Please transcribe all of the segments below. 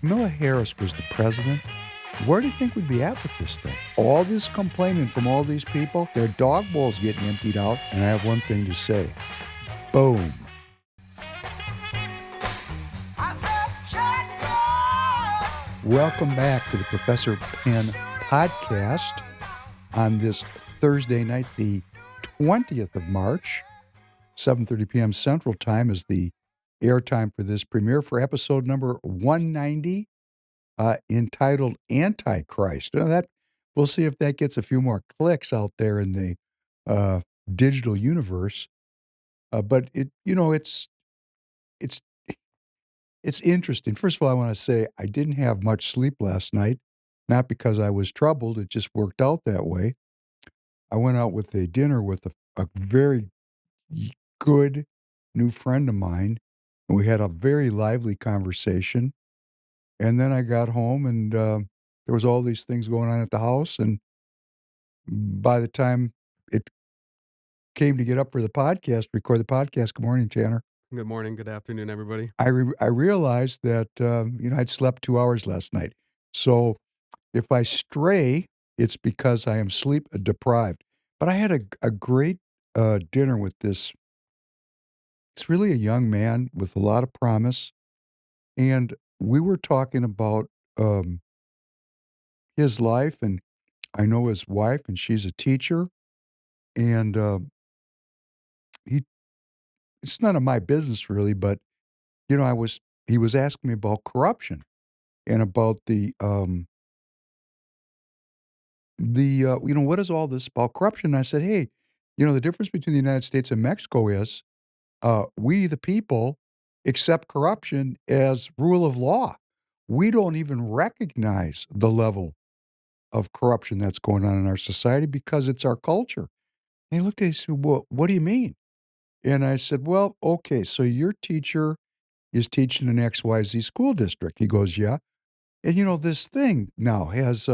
Kamala Harris was the president, where do you think we'd be at with this thing? All this complaining from all these people, their dog bowl's getting emptied out, and I have one thing to say. Boom. Welcome back to the Professor Penn podcast on this Thursday night, the 20th of March. 7:30 p.m. Central Time is the airtime for this premiere for episode number 190, entitled Antichrist. Now that we'll see if that gets a few more clicks out there in the digital universe. But it's it's interesting. First of all, I want to say I didn't have much sleep last night, not because I was troubled. It just worked out that way. I went out with a dinner with a very good new friend of mine, and we had a very lively conversation. And then I got home, and there was all these things going on at the house. And by the time it came to get up for the podcast, record the podcast, good morning, Tanner. Good morning, good afternoon, everybody. I realized that I'd slept 2 hours last night. So if I stray, it's because I am sleep deprived. But I had a great dinner with this. It's really a young man with a lot of promise, and we were talking about um, his life, and I know his wife, and she's a teacher, and he it's none of my business really, but he was asking me about corruption and about what is all this about corruption? And I said, hey, the difference between the United States and Mexico is we, the people, accept corruption as rule of law. We don't even recognize the level of corruption that's going on in our society because it's our culture. And he looked at me and said, well, what do you mean? And I said, well, okay, so your teacher is teaching an XYZ school district. He goes, yeah. And this thing now has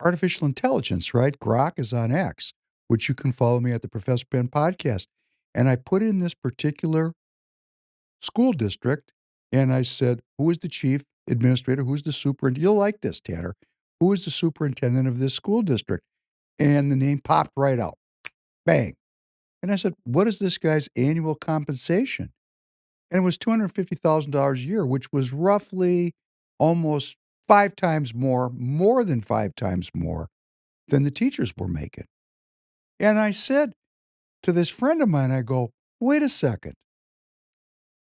artificial intelligence, right? Grok is on X, which you can follow me at the Professor Penn podcast. And I put in this particular school district, and I said, who is the chief administrator? Who's the superintendent? You'll like this, Tanner. Who is the superintendent of this school district? And the name popped right out. Bang. And I said, what is this guy's annual compensation? And it was $250,000 a year, which was roughly almost 5 times more than 5 times more than the teachers were making. And I said to this friend of mine, I go, wait a second.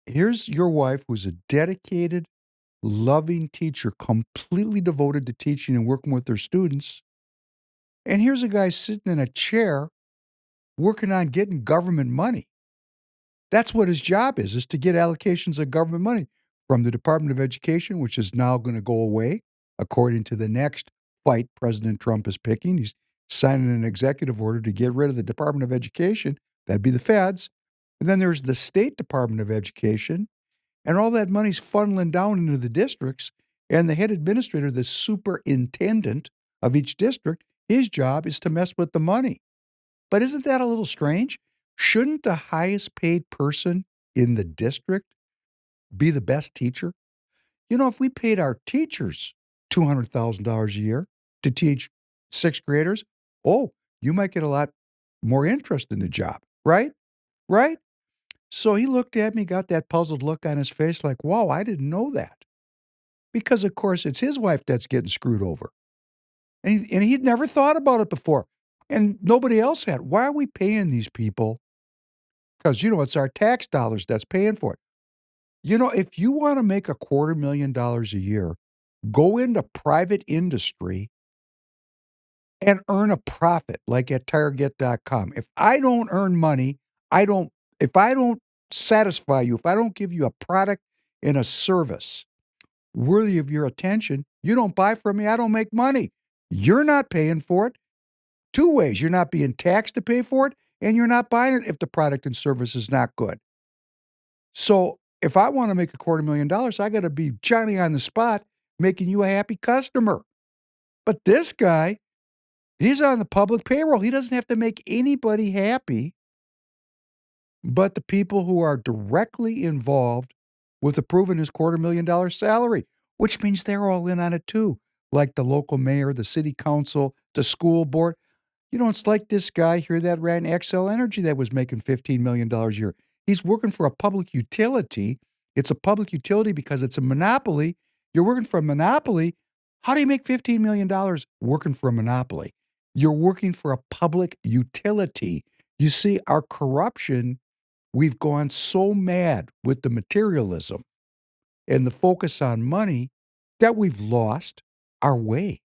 Here's your wife who's a dedicated, loving teacher, completely devoted to teaching and working with her students. And here's a guy sitting in a chair working on getting government money. That's what his job is to get allocations of government money from the Department of Education, which is now going to go away, according to the next fight President Trump is picking. He's signing an executive order to get rid of the Department of Education. That'd be the feds. And then there's the State Department of Education, and all that money's funneling down into the districts. And the head administrator, the superintendent of each district, his job is to mess with the money. But isn't that a little strange? Shouldn't the highest paid person in the district be the best teacher? If we paid our teachers $200,000 a year to teach sixth graders, oh, you might get a lot more interest in the job, right? Right? So he looked at me, got that puzzled look on his face like, wow, I didn't know that. Because, of course, it's his wife that's getting screwed over. And he'd never thought about it before. And nobody else had. Why are we paying these people? Because, it's our tax dollars that's paying for it. If you want to make $250,000 a year, go into private industry and earn a profit like at Target.com. If I don't earn money, if I don't satisfy you, if I don't give you a product and a service worthy of your attention, you don't buy from me, I don't make money. You're not paying for it. Two ways. You're not being taxed to pay for it, and you're not buying it if the product and service is not good. So if I want to make $250,000, I got to be Johnny on the spot, making you a happy customer. But this guy, he's on the public payroll. He doesn't have to make anybody happy but the people who are directly involved with approving his $250,000 salary. which means they're all in on it too, like the local mayor, the city council, the school board. It's like this guy here that ran Xcel Energy that was making $15 million a year. He's working for a public utility. It's a public utility because it's a monopoly. You're working for a monopoly. How do you make $15 million working for a monopoly? You're working for a public utility. You see, our corruption, we've gone so mad with the materialism and the focus on money that we've lost our way.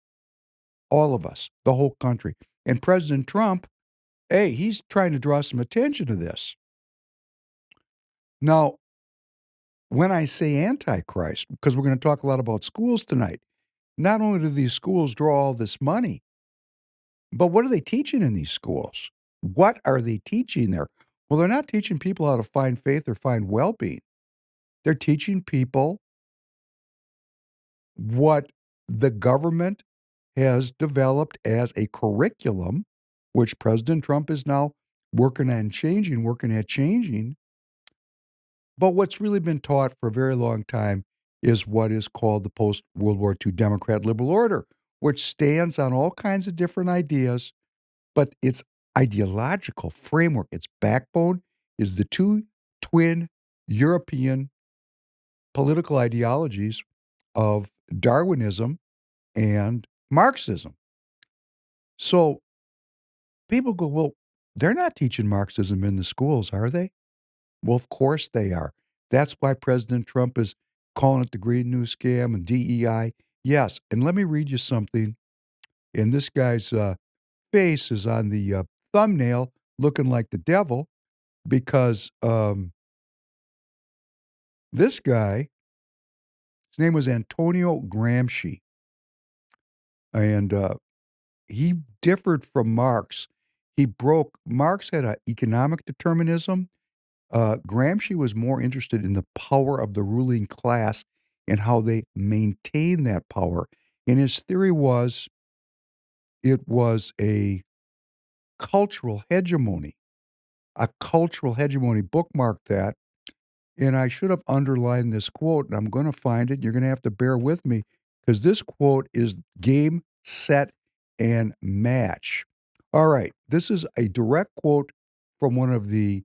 All of us, the whole country. And President Trump, hey, he's trying to draw some attention to this. Now, when I say Antichrist, because we're going to talk a lot about schools tonight, not only do these schools draw all this money, but what are they teaching in these schools? What are they teaching there? Well, they're not teaching people how to find faith or find well being. They're teaching people what the government has developed as a curriculum, which President Trump is now working at changing. But what's really been taught for a very long time is what is called the post-World War II Democrat liberal order, which stands on all kinds of different ideas, but its ideological framework, its backbone is the two twin European political ideologies of Darwinism and Marxism. So people go, well, they're not teaching Marxism in the schools, are they? Well, of course they are. That's why President Trump is calling it the Green New Scam and DEI. Yes, and let me read you something. And this guy's face is on the thumbnail looking like the devil because this guy, his name was Antonio Gramsci, and he differed from Marx. Marx had an economic determinism. Gramsci was more interested in the power of the ruling class and how they maintain that power. And his theory was it was a cultural hegemony. Bookmark that. And I should have underlined this quote, and I'm going to find it. You're going to have to bear with me because this quote is game, set, and match. All right. This is a direct quote from one of the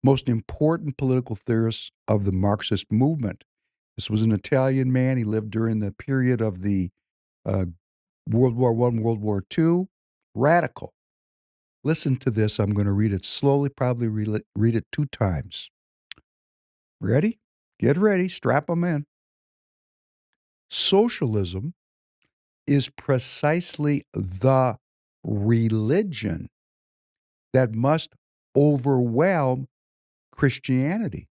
most important political theorists of the Marxist movement. This was an Italian man. He lived during the period of the uh, World War I, World War II. Radical. Listen to this. I'm going to read it slowly, probably read it 2 times. Ready? Get ready. Strap them in. Socialism is precisely the religion that must overwhelm Christianity.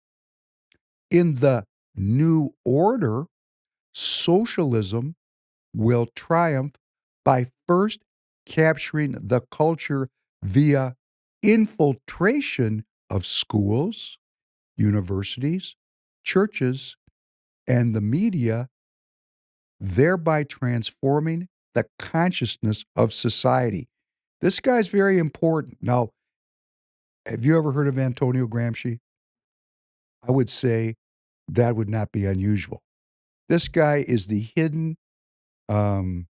In the new order, socialism will triumph by first capturing the culture via infiltration of schools, universities, churches, and the media, thereby transforming the consciousness of society. This guy's very important. Now, have you ever heard of Antonio Gramsci? I would say that would not be unusual. This guy is the hidden um,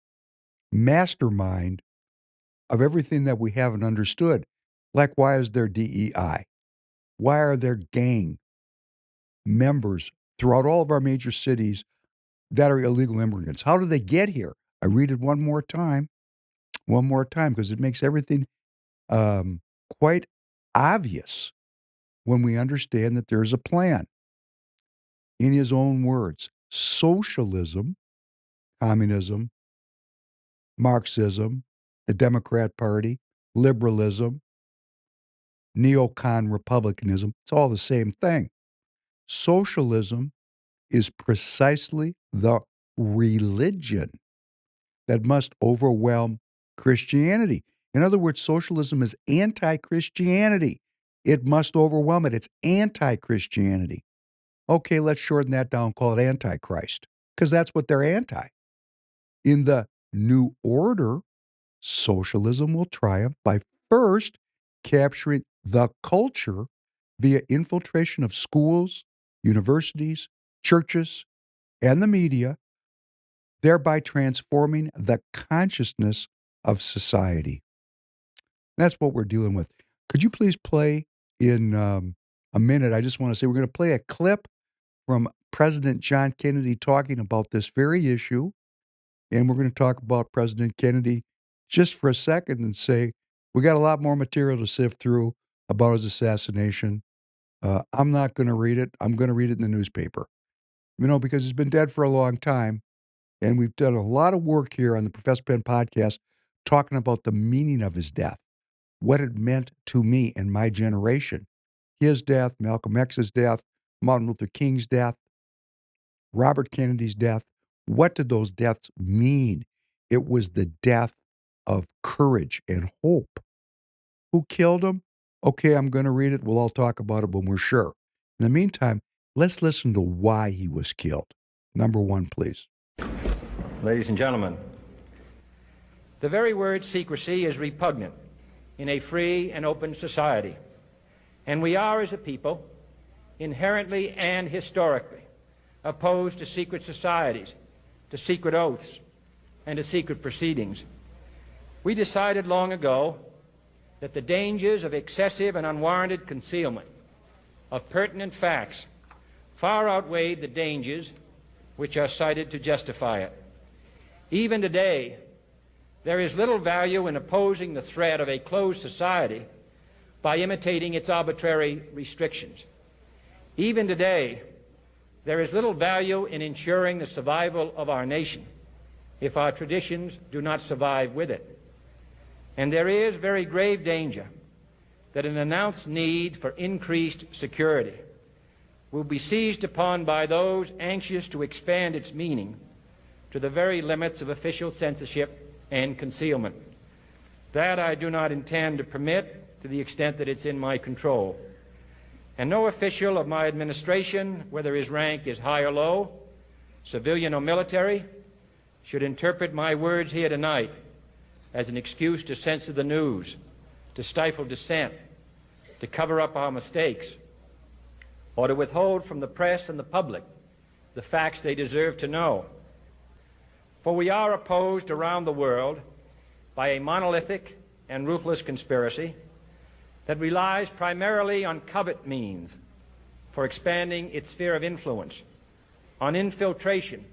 mastermind of everything that we haven't understood. Like, why is there DEI? Why are there gang members throughout all of our major cities that are illegal immigrants? How do they get here? I read it one more time, because it makes everything um, quite obvious when we understand that there's a plan. In his own words, socialism, communism, Marxism, the Democrat Party, liberalism, neocon republicanism, it's all the same thing. Socialism is precisely the religion that must overwhelm Christianity. In other words, socialism is anti-Christianity. It must overwhelm it. It's anti-Christianity. Okay, let's shorten that down, call it Antichrist, because that's what they're anti. In the new order, socialism will triumph by first capturing the culture via infiltration of schools, universities, churches, and the media, thereby transforming the consciousness of society. That's what we're dealing with. Could you please play in a minute? I just want to say we're going to play a clip from President John Kennedy talking about this very issue. And we're going to talk about President Kennedy just for a second and say we got a lot more material to sift through about his assassination. I'm not going to read it. I'm going to read it in the newspaper, because he's been dead for a long time. And we've done a lot of work here on the Professor Penn podcast talking about the meaning of his death, what it meant to me and my generation. His death, Malcolm X's death, Martin Luther King's death, Robert Kennedy's death. What did those deaths mean? It was the death of courage and hope. Who killed him? Okay, I'm going to read it. We'll all talk about it when we're sure. In the meantime, let's listen to why he was killed. Number one, please. Ladies and gentlemen, the very word secrecy is repugnant in a free and open society, and we are, as a people, inherently and historically opposed to secret societies, to secret oaths, and to secret proceedings. We decided long ago that the dangers of excessive and unwarranted concealment of pertinent facts far outweighed the dangers which are cited to justify it. Even today, there is little value in opposing the threat of a closed society by imitating its arbitrary restrictions. Even today, there is little value in ensuring the survival of our nation if our traditions do not survive with it. And there is very grave danger that an announced need for increased security will be seized upon by those anxious to expand its meaning to the very limits of official censorship and concealment. That I do not intend to permit to the extent that it's in my control. And no official of my administration, whether his rank is high or low, civilian or military, should interpret my words here tonight as an excuse to censor the news, to stifle dissent, to cover up our mistakes, or to withhold from the press and the public the facts they deserve to know. For we are opposed around the world by a monolithic and ruthless conspiracy that relies primarily on covert means for expanding its sphere of influence, on infiltration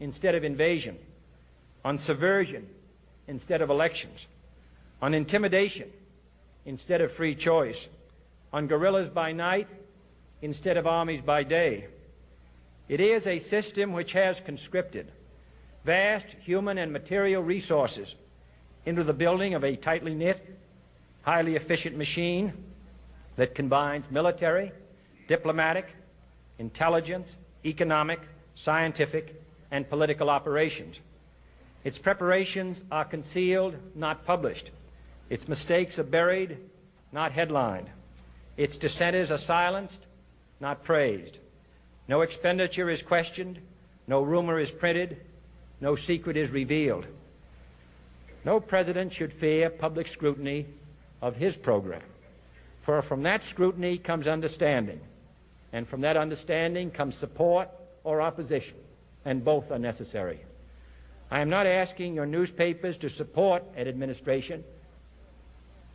instead of invasion, on subversion instead of elections, on intimidation instead of free choice, on guerrillas by night instead of armies by day. It is a system which has conscripted vast human and material resources into the building of a tightly knit, highly efficient machine that combines military, diplomatic, intelligence, economic, scientific, and political operations. Its preparations are concealed, not published. Its mistakes are buried, not headlined. Its dissenters are silenced, not praised. No expenditure is questioned, no rumor is printed, no secret is revealed. No president should fear public scrutiny of his program, for from that scrutiny comes understanding, and from that understanding comes support or opposition, and both are necessary. I am not asking your newspapers to support an administration,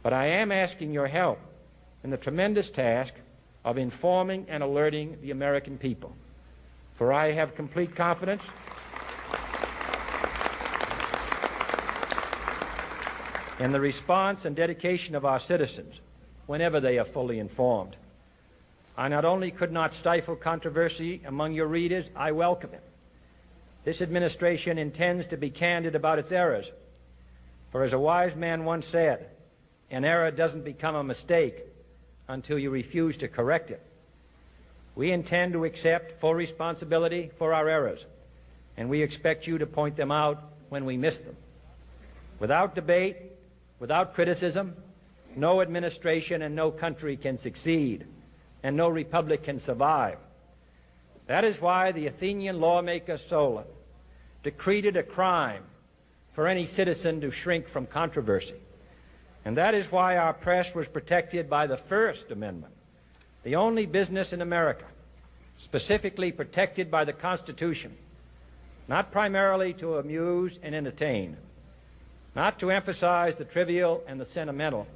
but I am asking your help in the tremendous task of informing and alerting the American people. For I have complete confidence in the response and dedication of our citizens whenever they are fully informed. I not only could not stifle controversy among your readers, I welcome it. This administration intends to be candid about its errors. For as a wise man once said, an error doesn't become a mistake until you refuse to correct it. We intend to accept full responsibility for our errors, and we expect you to point them out when we miss them. Without debate, without criticism, no administration and no country can succeed, and no republic can survive. That is why the Athenian lawmaker Solon decreed it a crime for any citizen to shrink from controversy. And that is why our press was protected by the First Amendment, the only business in America specifically protected by the Constitution not primarily to amuse and entertain, not to emphasize the trivial and the sentimental,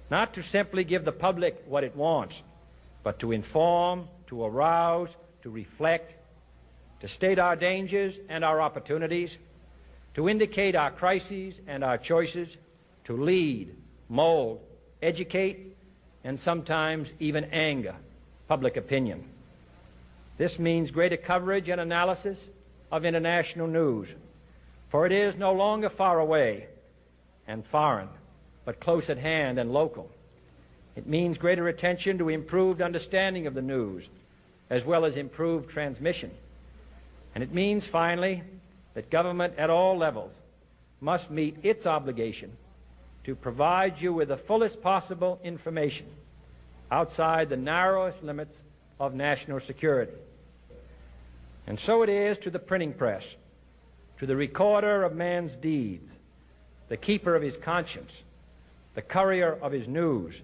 not to simply give the public what it wants, but to inform, to arouse, to reflect, to state our dangers and our opportunities, to indicate our crises and our choices, to lead, mold, educate, and sometimes even anger public opinion. This means greater coverage and analysis of international news, for it is no longer far away and foreign, but close at hand and local. It means greater attention to improved understanding of the news, as well as improved transmission. And it means, finally, that government at all levels must meet its obligation to provide you with the fullest possible information outside the narrowest limits of national security. And so it is to the printing press, to the recorder of man's deeds, the keeper of his conscience, the courier of his news,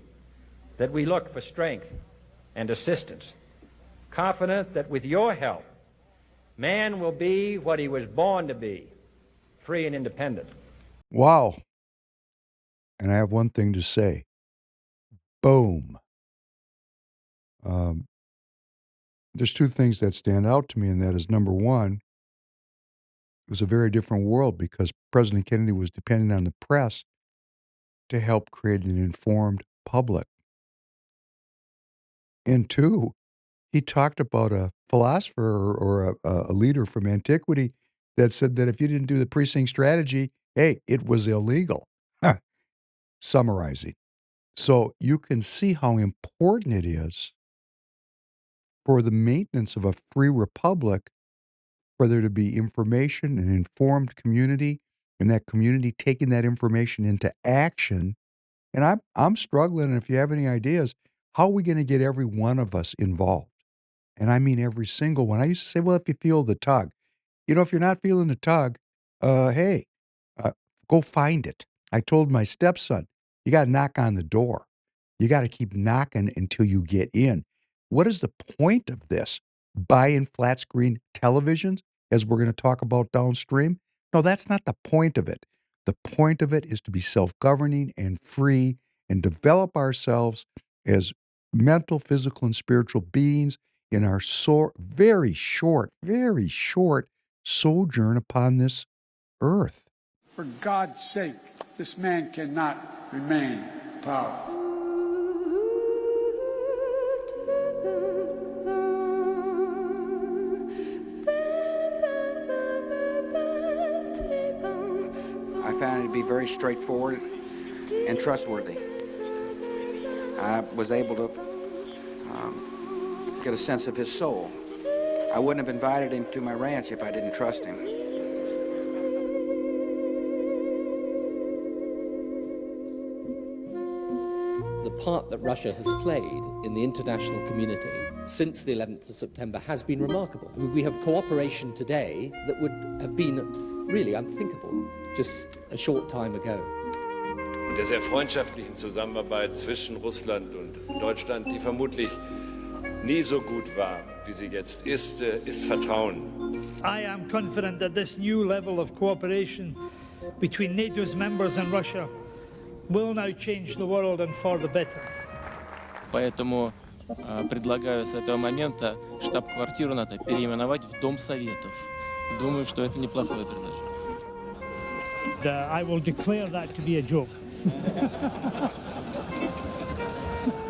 that we look for strength and assistance, confident that with your help, man will be what he was born to be, free and independent. Wow. And I have one thing to say. Boom. There's two things that stand out to me, and that is, number one, it was a very different world because President Kennedy was depending on the press to help create an informed public. And two, he talked about a philosopher or a leader from antiquity that said that if you didn't do the precinct strategy, hey, it was illegal. Summarizing. So you can see how important it is for the maintenance of a free republic for there to be information, an informed community, and that community taking that information into action. And I'm struggling, and if you have any ideas, how are we going to get every one of us involved? And I mean every single one. I used to say, well, if you feel the tug. If you're not feeling the tug, hey, go find it. I told my stepson, you got to knock on the door. You got to keep knocking until you get in. What is the point of this? Buying flat screen televisions, as we're going to talk about downstream? No, that's not the point of it. The point of it is to be self-governing and free and develop ourselves as mental, physical, and spiritual beings in our very short sojourn upon this earth. For God's sake, this man cannot remain in power. I found it to be very straightforward and trustworthy. I was able to get a sense of his soul. I wouldn't have invited him to my ranch if I didn't trust him. The part that Russia has played in the international community since the 11th of September has been remarkable. I mean, we have cooperation today that would have been really unthinkable just a short time ago. Und der sehr freundschaftlichen Zusammenarbeit zwischen Russland und Deutschland, die vermutlich nie so gut war, wie sie jetzt ist Vertrauen. I am confident that this new level of cooperation between NATO's members and Russia will now change the world and for the better. Поэтому предлагаю с этого момента штаб-квартиру НАТО переименовать в Дом Советов. Думаю, что это неплохое предложение. I will declare that to be a joke.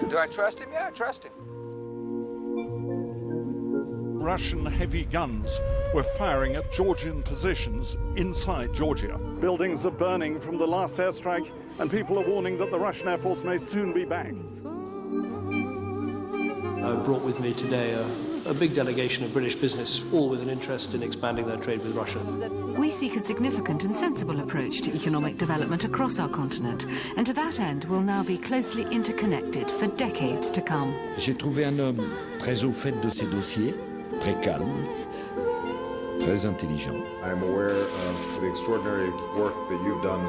Do I trust him? Yeah, I trust him. Russian heavy guns were firing at Georgian positions inside Georgia. Buildings are burning from the last airstrike, and people are warning that the Russian Air Force may soon be back. I brought with me today a big delegation of British business, all with an interest in expanding their trade with Russia. We seek a significant and sensible approach to economic development across our continent, and to that end will now be closely interconnected for decades to come. J'ai trouvé un homme très au fait de ses dossiers, très calme, très intelligent. I am aware of the extraordinary work that you've done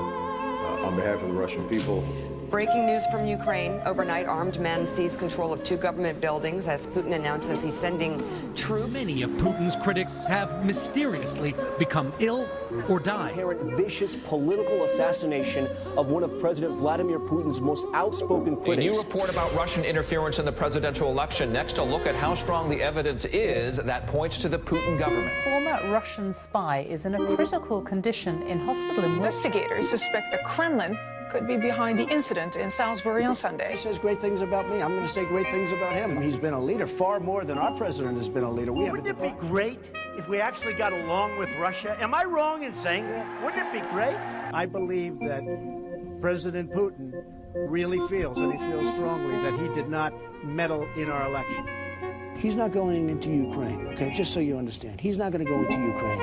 on behalf of the Russian people. Breaking news from Ukraine. Overnight, armed men seized control of 2 government buildings as Putin announces he's sending troops. Many of Putin's critics have mysteriously become ill or died. Apparent vicious political assassination of one of President Vladimir Putin's most outspoken critics. A new report about Russian interference in the presidential election. Next, a look at how strong the evidence is that points to the Putin government. Former Russian spy is in a critical condition in hospital in Investigators suspect the Kremlin could be behind the incident in Salisbury on Sunday. He says great things about me. I'm going to say great things about him. He's been a leader far more than our president has been a leader. Wouldn't it be great if we actually got along with Russia? Am I wrong in saying that? Wouldn't it be great? I believe that President Putin really feels, and he feels strongly, that he did not meddle in our election. He's not going into Ukraine, okay? Just so you understand. He's not going to go into Ukraine.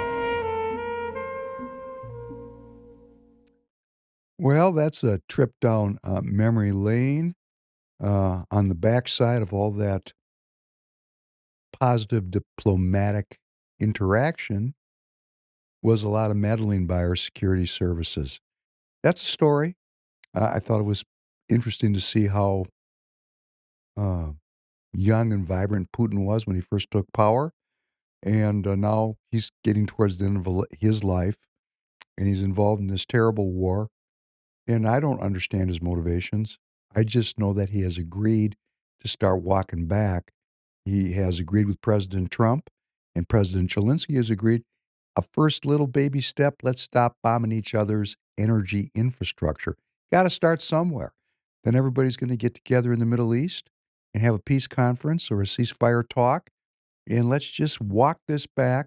Well, that's a trip down memory lane. On the backside of all that positive diplomatic interaction was a lot of meddling by our security services. That's a story. I thought it was interesting to see how young and vibrant Putin was when he first took power. And now he's getting towards the end of his life, and he's involved in this terrible war. And I don't understand his motivations. I just know that he has agreed to start walking back. He has agreed with President Trump, and President Zelensky has agreed. A first little baby step, let's stop bombing each other's energy infrastructure. Got to start somewhere. Then everybody's going to get together in the Middle East and have a peace conference or a ceasefire talk, and let's just walk this back.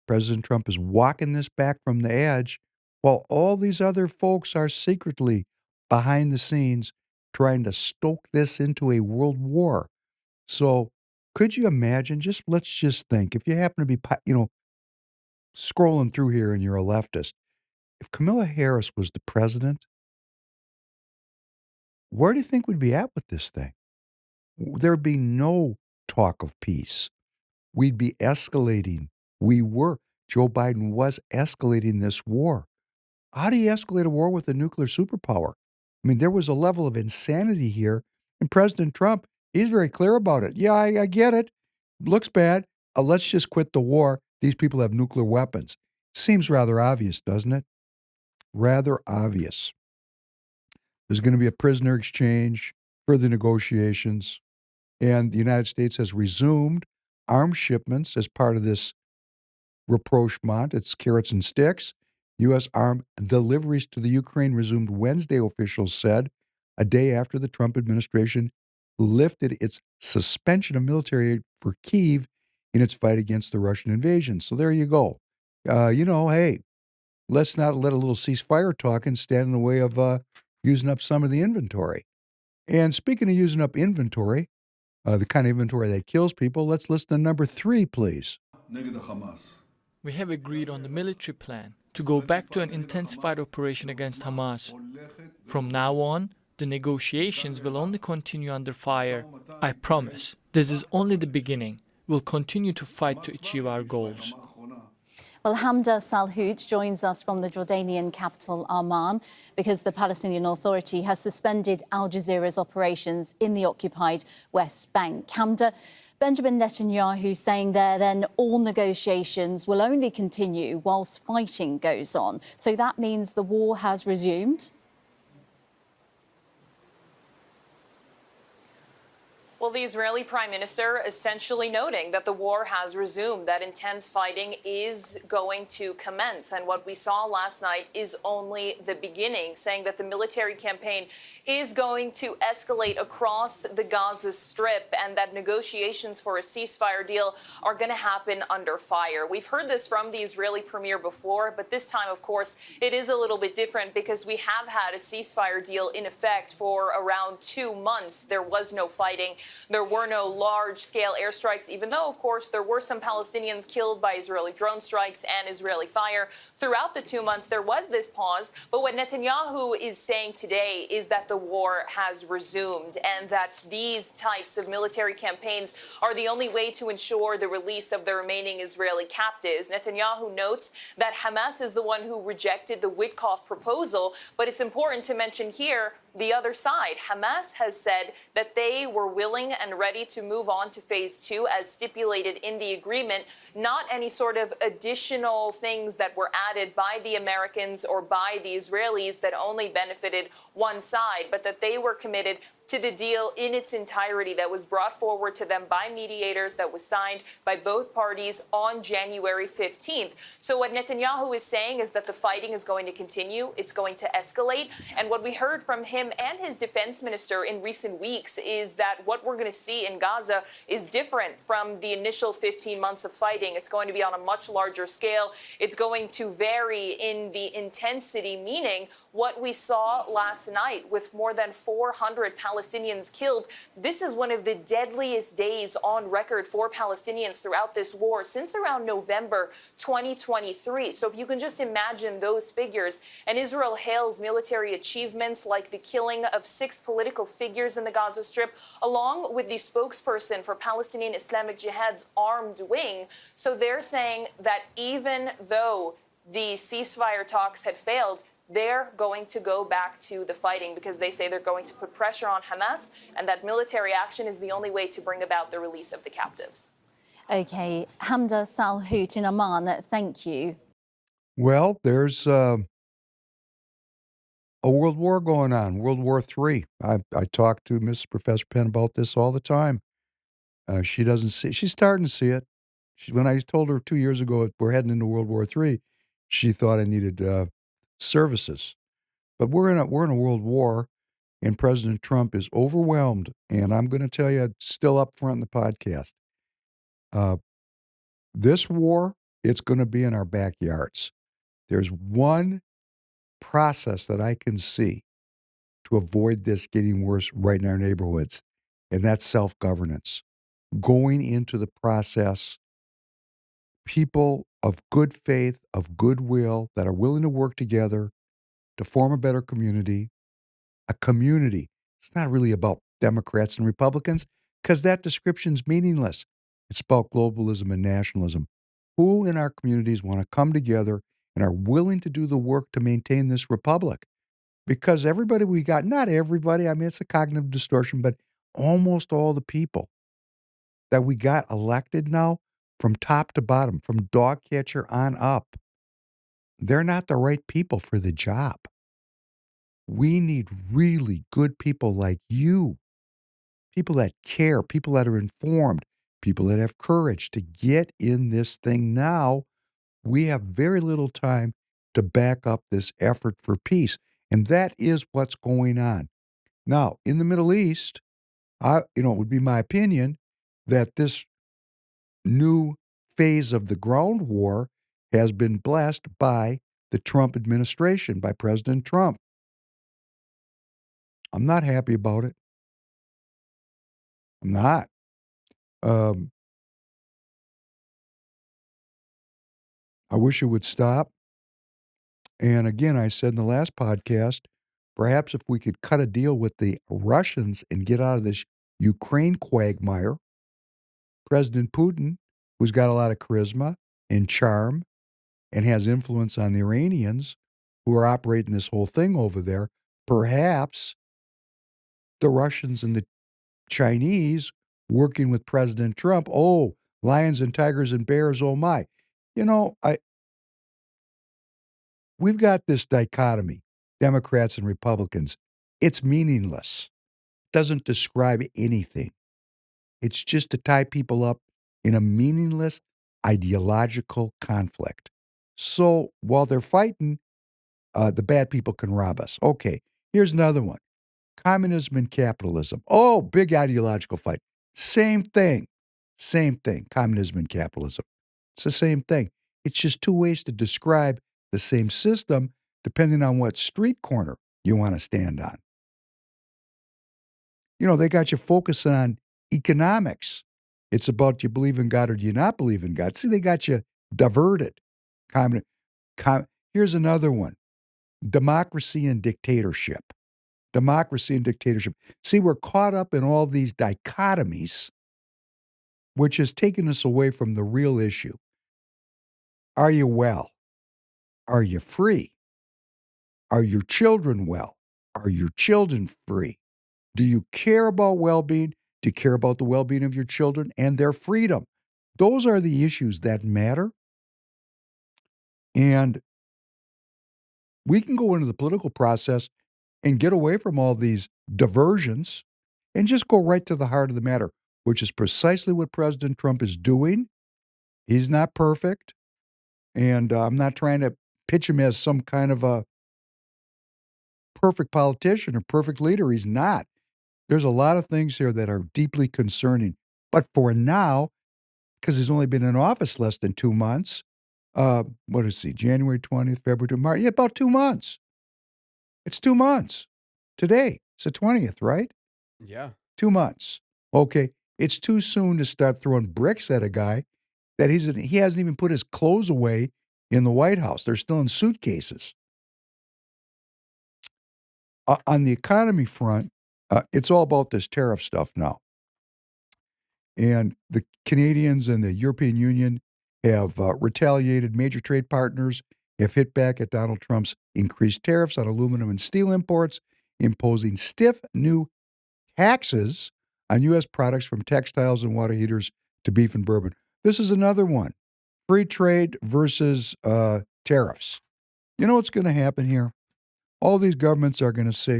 President Trump is walking this back from the edge, while all these other folks are secretly behind the scenes trying to stoke this into a world war. So could you imagine, let's just think, if you happen to be, scrolling through here and you're a leftist, if Kamala Harris was the president, where do you think we'd be at with this thing? There'd be no talk of peace. We'd be escalating. Joe Biden was escalating this war. How do you escalate a war with a nuclear superpower? I mean, there was a level of insanity here, and President Trump, he's very clear about it. Yeah, I get it. Looks bad. Let's just quit the war. These people have nuclear weapons. Seems rather obvious, doesn't it? Rather obvious. There's going to be a prisoner exchange, further negotiations, and the United States has resumed arms shipments as part of this rapprochement. It's carrots and sticks. U.S. armed deliveries to the Ukraine resumed Wednesday, officials said, a day after the Trump administration lifted its suspension of military aid for Kyiv in its fight against the Russian invasion. So there you go. Hey, let's not let a little ceasefire talking stand in the way of using up some of the inventory. And speaking of using up inventory, the kind of inventory that kills people, let's listen to number 3, please. We have agreed on the military plan to go back to an intensified operation against Hamas. From now on, the negotiations will only continue under fire. I promise. This is only the beginning. We'll continue to fight to achieve our goals. Well, Hamda Salhout joins us from the Jordanian capital, Amman, because the Palestinian Authority has suspended Al Jazeera's operations in the occupied West Bank. Hamda, Benjamin Netanyahu saying there then all negotiations will only continue whilst fighting goes on. So that means the war has resumed? Well, the Israeli prime minister essentially noting that the war has resumed, that intense fighting is going to commence. And what we saw last night is only the beginning, saying that the military campaign is going to escalate across the Gaza Strip and that negotiations for a ceasefire deal are going to happen under fire. We've heard this from the Israeli premier before, but this time, of course, it is a little bit different because we have had a ceasefire deal in effect for around 2 months. There was no fighting. There were no large-scale airstrikes, even though, of course, there were some Palestinians killed by Israeli drone strikes and Israeli fire. Throughout the 2 months, there was this pause. But what Netanyahu is saying today is that the war has resumed and that these types of military campaigns are the only way to ensure the release of the remaining Israeli captives. Netanyahu notes that Hamas is the one who rejected the Witkoff proposal, but it's important to mention here the other side. Hamas has said that they were willing and ready to move on to phase 2 as stipulated in the agreement, not any sort of additional things that were added by the Americans or by the Israelis that only benefited one side, but that they were committed to the deal in its entirety that was brought forward to them by mediators, that was signed by both parties on January 15th. So what Netanyahu is saying is that the fighting is going to continue, it's going to escalate, and what we heard from him and his defense minister in recent weeks is that what we're going to see in Gaza is different from the initial 15 months of fighting. It's going to be on a much larger scale. It's going to vary in the intensity, meaning what we saw last night with more than 400 Palestinians killed. This is one of the deadliest days on record for Palestinians throughout this war since around November 2023. So if you can just imagine those figures, and Israel hails military achievements like the killing of 6 political figures in the Gaza Strip, along with the spokesperson for Palestinian Islamic Jihad's armed wing. So they're saying that even though the ceasefire talks had failed, they're going to go back to the fighting because they say they're going to put pressure on Hamas and that military action is the only way to bring about the release of the captives. Okay, Hamda Salhoot in Amman, thank you. Well, there's a world war going on, World War III. I talk to Mrs. Professor Penn about this all the time. She doesn't see, she's starting to see it. When I told her 2 years ago we're heading into World War III, she thought I needed services. But we're in a world war, and President Trump is overwhelmed. And I'm going to tell you, still up front in the podcast, this war, it's going to be in our backyards. There's one process that I can see to avoid this getting worse right in our neighborhoods, and that's self-governance. Going into the process, people of good faith, of goodwill, that are willing to work together to form a better community, a community. It's not really about Democrats and Republicans because that description's meaningless. It's about globalism and nationalism. Who in our communities want to come together and are willing to do the work to maintain this republic? Because everybody we got, not everybody, I mean, it's a cognitive distortion, but almost all the people that we got elected now, from top to bottom, from dog catcher on up, they're not the right people for the job. We need really good people like you, people that care, people that are informed, people that have courage to get in this thing now. We have very little time to back up this effort for peace. And that is what's going on. Now, in the Middle East, it would be my opinion that this new phase of the ground war has been blessed by the Trump administration, by President Trump. I'm not happy about it. I'm not. I wish it would stop. And again, I said in the last podcast, perhaps if we could cut a deal with the Russians and get out of this Ukraine quagmire, President Putin, who's got a lot of charisma and charm and has influence on the Iranians who are operating this whole thing over there, perhaps the Russians and the Chinese working with President Trump, oh, lions and tigers and bears, oh my. We've got this dichotomy, Democrats and Republicans. It's meaningless. Doesn't describe anything. It's just to tie people up in a meaningless ideological conflict. So while they're fighting, the bad people can rob us. Okay, here's another one. Communism and capitalism. Oh, big ideological fight. Same thing. Same thing. Communism and capitalism. It's the same thing. It's just two ways to describe the same system depending on what street corner you want to stand on. They got you focusing on economics. It's about, do you believe in God or do you not believe in God? See, they got you diverted. Here's another one. Democracy and dictatorship. Democracy and dictatorship. See, we're caught up in all these dichotomies, which has taken us away from the real issue. Are you well? Are you free? Are your children well? Are your children free? Do you care about well-being? Do you care about the well-being of your children and their freedom? Those are the issues that matter. And we can go into the political process and get away from all these diversions and just go right to the heart of the matter, which is precisely what President Trump is doing. He's not perfect. And I'm not trying to pitch him as some kind of a perfect politician or perfect leader. He's not. There's a lot of things here that are deeply concerning. But for now, because he's only been in office less than 2 months, what is he, January 20th, February, March? Yeah, about 2 months. It's 2 months. Today, it's the 20th, right? Yeah. 2 months. Okay, it's too soon to start throwing bricks at a guy that he hasn't even put his clothes away in the White House. They're still in suitcases. On the economy front, it's all about this tariff stuff now. And the Canadians and the European Union have retaliated. Major trade partners have hit back at Donald Trump's increased tariffs on aluminum and steel imports, imposing stiff new taxes on U.S. products from textiles and water heaters to beef and bourbon. This is another one. Free trade versus tariffs. You know what's going to happen here? All these governments are going to say,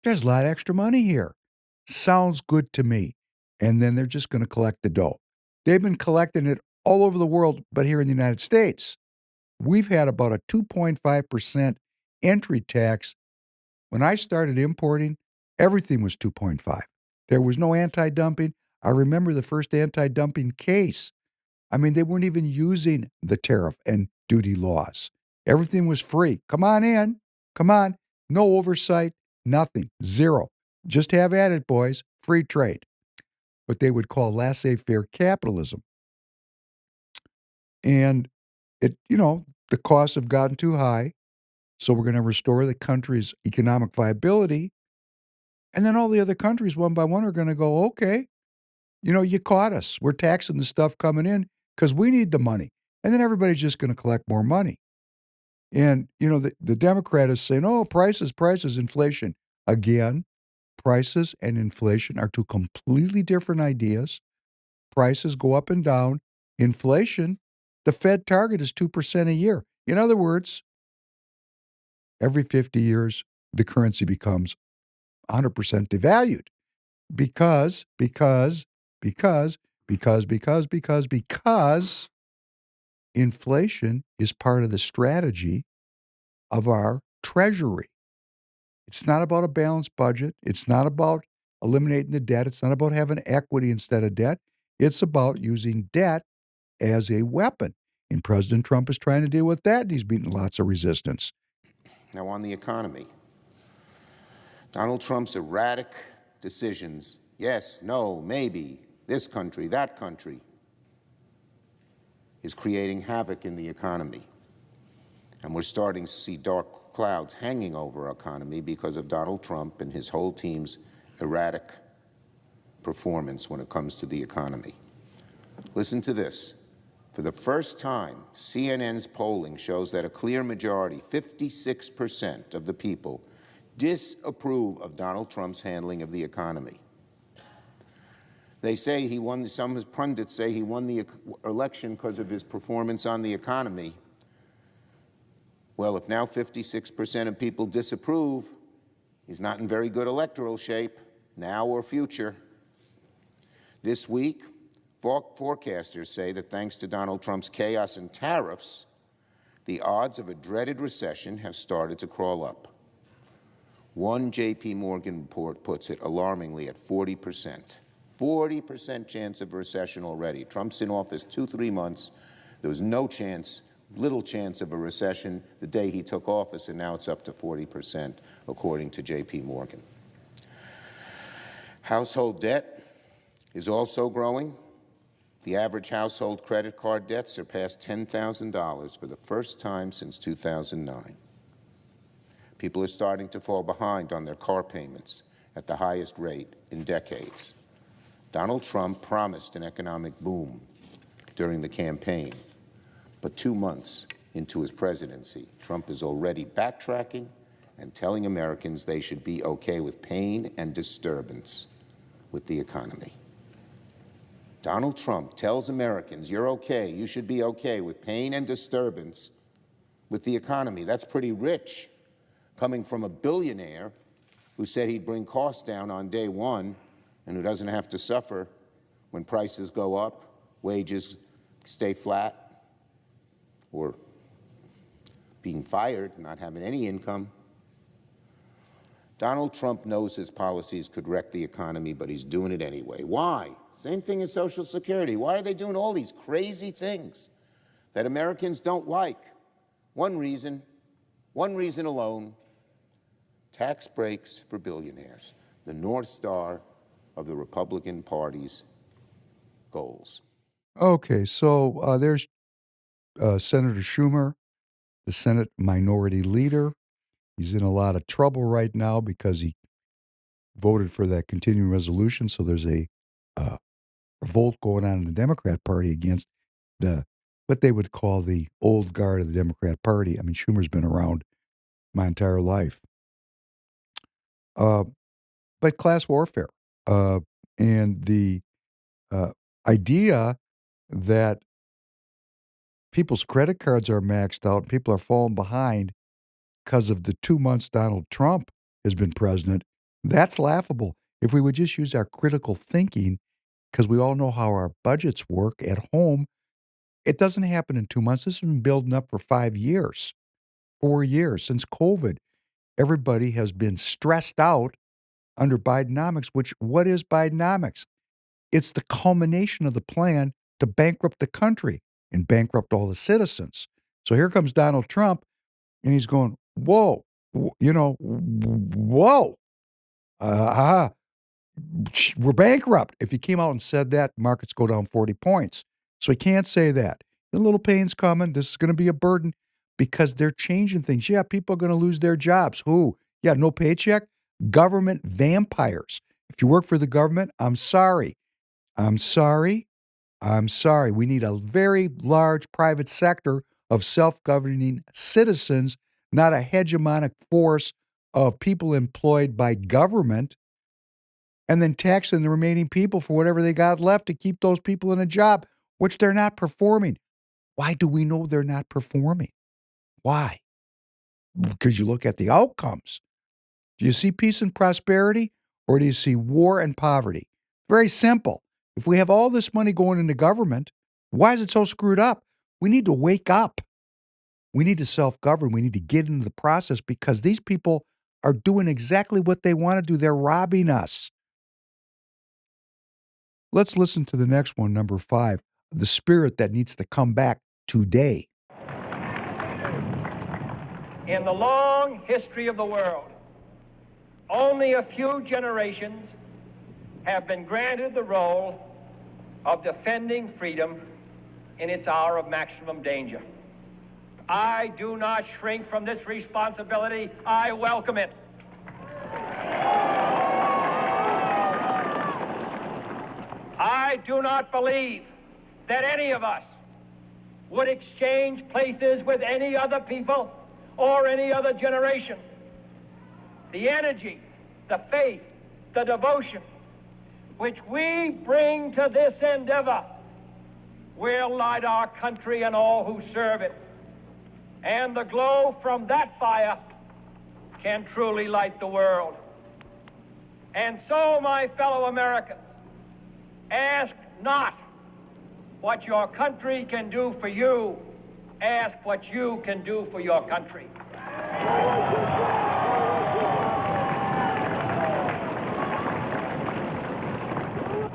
there's a lot of extra money here. Sounds good to me. And then they're just going to collect the dough. They've been collecting it all over the world, but here in the United States, we've had about a 2.5% entry tax. When I started importing, everything was 2.5. There was no anti-dumping. I remember the first anti-dumping case. I mean, they weren't even using the tariff and duty laws. Everything was free. Come on in. Come on. No oversight, nothing. Zero. Just have at it, boys. Free trade. What they would call laissez-faire capitalism. And the costs have gotten too high. So we're going to restore the country's economic viability. And then all the other countries, one by one, are going to go, okay, you caught us. We're taxing the stuff coming in because we need the money. And then everybody's just going to collect more money. And, the Democrat is saying, oh, prices, inflation. Again, prices and inflation are two completely different ideas. Prices go up and down. Inflation, the Fed target is 2% a year. In other words, every 50 years, the currency becomes 100% devalued because inflation is part of the strategy of our treasury. It's not about a balanced budget. It's not about eliminating the debt. It's not about having equity instead of debt. It's about using debt as a weapon. And President Trump is trying to deal with that, and he's beating lots of resistance. Now, on the economy, Donald Trump's erratic decisions, yes, no, maybe, this country, that country, is creating havoc in the economy. And we're starting to see dark clouds hanging over our economy because of Donald Trump and his whole team's erratic performance when it comes to the economy. Listen to this. For the first time, CNN's polling shows that a clear majority, 56% of the people, disapprove of Donald Trump's handling of the economy. They say he won, some pundits say he won the election because of his performance on the economy. Well, if now 56% of people disapprove, he's not in very good electoral shape, now or future. This week, forecasters say that thanks to Donald Trump's chaos and tariffs, the odds of a dreaded recession have started to crawl up. One J.P. Morgan report puts it alarmingly at 40%. 40% chance of recession already. Trump's in office 2-3 months. There was no chance, little chance of a recession the day he took office, and now it's up to 40%, according to J.P. Morgan. Household debt is also growing. The average household credit card debt surpassed $10,000 for the first time since 2009. People are starting to fall behind on their car payments at the highest rate in decades. Donald Trump promised an economic boom during the campaign, but 2 months into his presidency, Trump is already backtracking and telling Americans they should be okay with pain and disturbance with the economy. Donald Trump tells Americans, you're okay, you should be okay with pain and disturbance with the economy. That's pretty rich, coming from a billionaire who said he'd bring costs down on day one and who doesn't have to suffer when prices go up, wages stay flat, or being fired, not having any income. Donald Trump knows his policies could wreck the economy, but he's doing it anyway. Why? Same thing as Social Security. Why are they doing all these crazy things that Americans don't like? One reason alone: tax breaks for billionaires, the North Star of the Republican Party's goals. Okay, so there's Senator Schumer, the Senate Minority Leader. He's in a lot of trouble right now because he voted for that continuing resolution. So there's a revolt going on in the Democrat Party against what they would call the old guard of the Democrat Party. I mean, Schumer's been around my entire life. But class warfare and the idea that people's credit cards are maxed out and people are falling behind because of the 2 months Donald Trump has been president, that's laughable. If we would just use our critical thinking, because we all know how our budgets work at home, it doesn't happen in 2 months. This has been building up for 5 years, 4 years. Since COVID, everybody has been stressed out under Bidenomics, which, what is Bidenomics? It's the culmination of the plan to bankrupt the country and bankrupt all the citizens. So here comes Donald Trump, and he's going, whoa, whoa, we're bankrupt. If he came out and said that, markets go down 40 points. So he can't say that. A little pain's coming. This is going to be a burden because they're changing things. Yeah, people are going to lose their jobs. Who? Yeah, no paycheck? Government vampires. If you work for the government, I'm sorry. I'm sorry. I'm sorry. We need a very large private sector of self-governing citizens, not a hegemonic force of people employed by government and then taxing the remaining people for whatever they got left to keep those people in a job, which they're not performing. Why do we know they're not performing? Why? Because you look at the outcomes. Do you see peace and prosperity, or do you see war and poverty? Very simple. If we have all this money going into government, why is it so screwed up? We need to wake up. We need to self-govern. We need to get into the process because these people are doing exactly what they want to do. They're robbing us. Let's listen to the next one, number 5, the spirit that needs to come back today. In the long history of the world, only a few generations have been granted the role of defending freedom in its hour of maximum danger. I do not shrink from this responsibility. I welcome it. I do not believe that any of us would exchange places with any other people or any other generation. The energy, the faith, the devotion which we bring to this endeavor will light our country and all who serve it. And the glow from that fire can truly light the world. And so, my fellow Americans, ask not what your country can do for you. Ask what you can do for your country.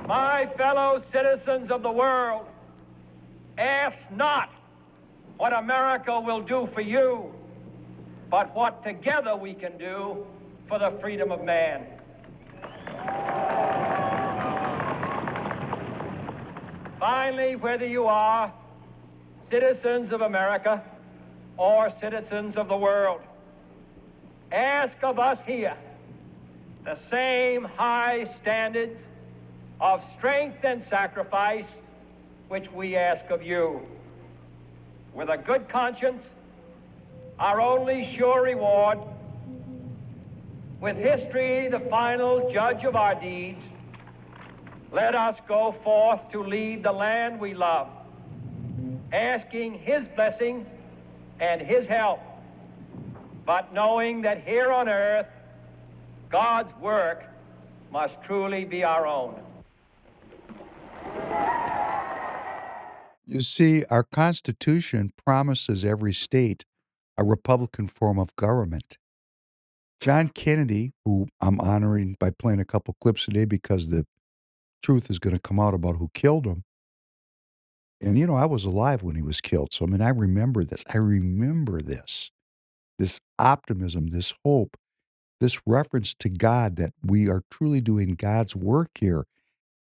My fellow citizens of the world, ask not what America will do for you, but what together we can do for the freedom of man. Finally, whether you are citizens of America or citizens of the world, ask of us here the same high standards of strength and sacrifice which we ask of you. With a good conscience, our only sure reward, with history the final judge of our deeds, let us go forth to lead the land we love, asking his blessing and his help, but knowing that here on earth, God's work must truly be our own. You see, our Constitution promises every state a Republican form of government. John Kennedy, who I'm honoring by playing a couple clips today because the truth is going to come out about who killed him. And, I was alive when he was killed. So, I remember this. I remember this. This optimism, this hope, this reference to God that we are truly doing God's work here.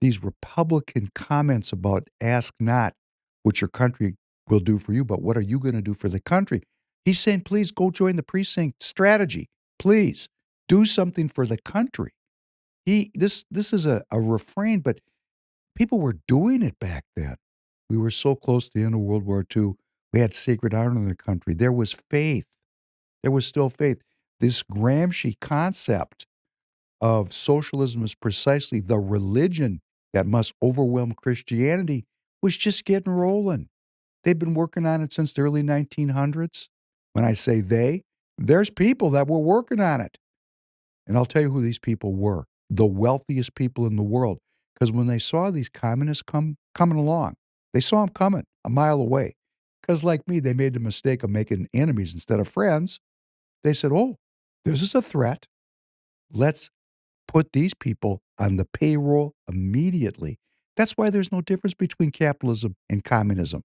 These Republican comments about ask not what your country will do for you, but what are you going to do for the country? He's saying, please go join the precinct strategy. Please do something for the country. This is a refrain, but people were doing it back then. We were so close to the end of World War II. We had sacred honor in the country. There was faith. There was still faith. This Gramsci concept of socialism is precisely the religion that must overwhelm Christianity was just getting rolling. They've been working on it since the early 1900s. When I say they, there's people that were working on it. And I'll tell you who these people were. The wealthiest people in the world. Because when they saw these communists coming along, they saw them coming a mile away. Because like me, they made the mistake of making enemies instead of friends. They said, oh, this is a threat. Let's put these people on the payroll immediately. That's why there's no difference between capitalism and communism.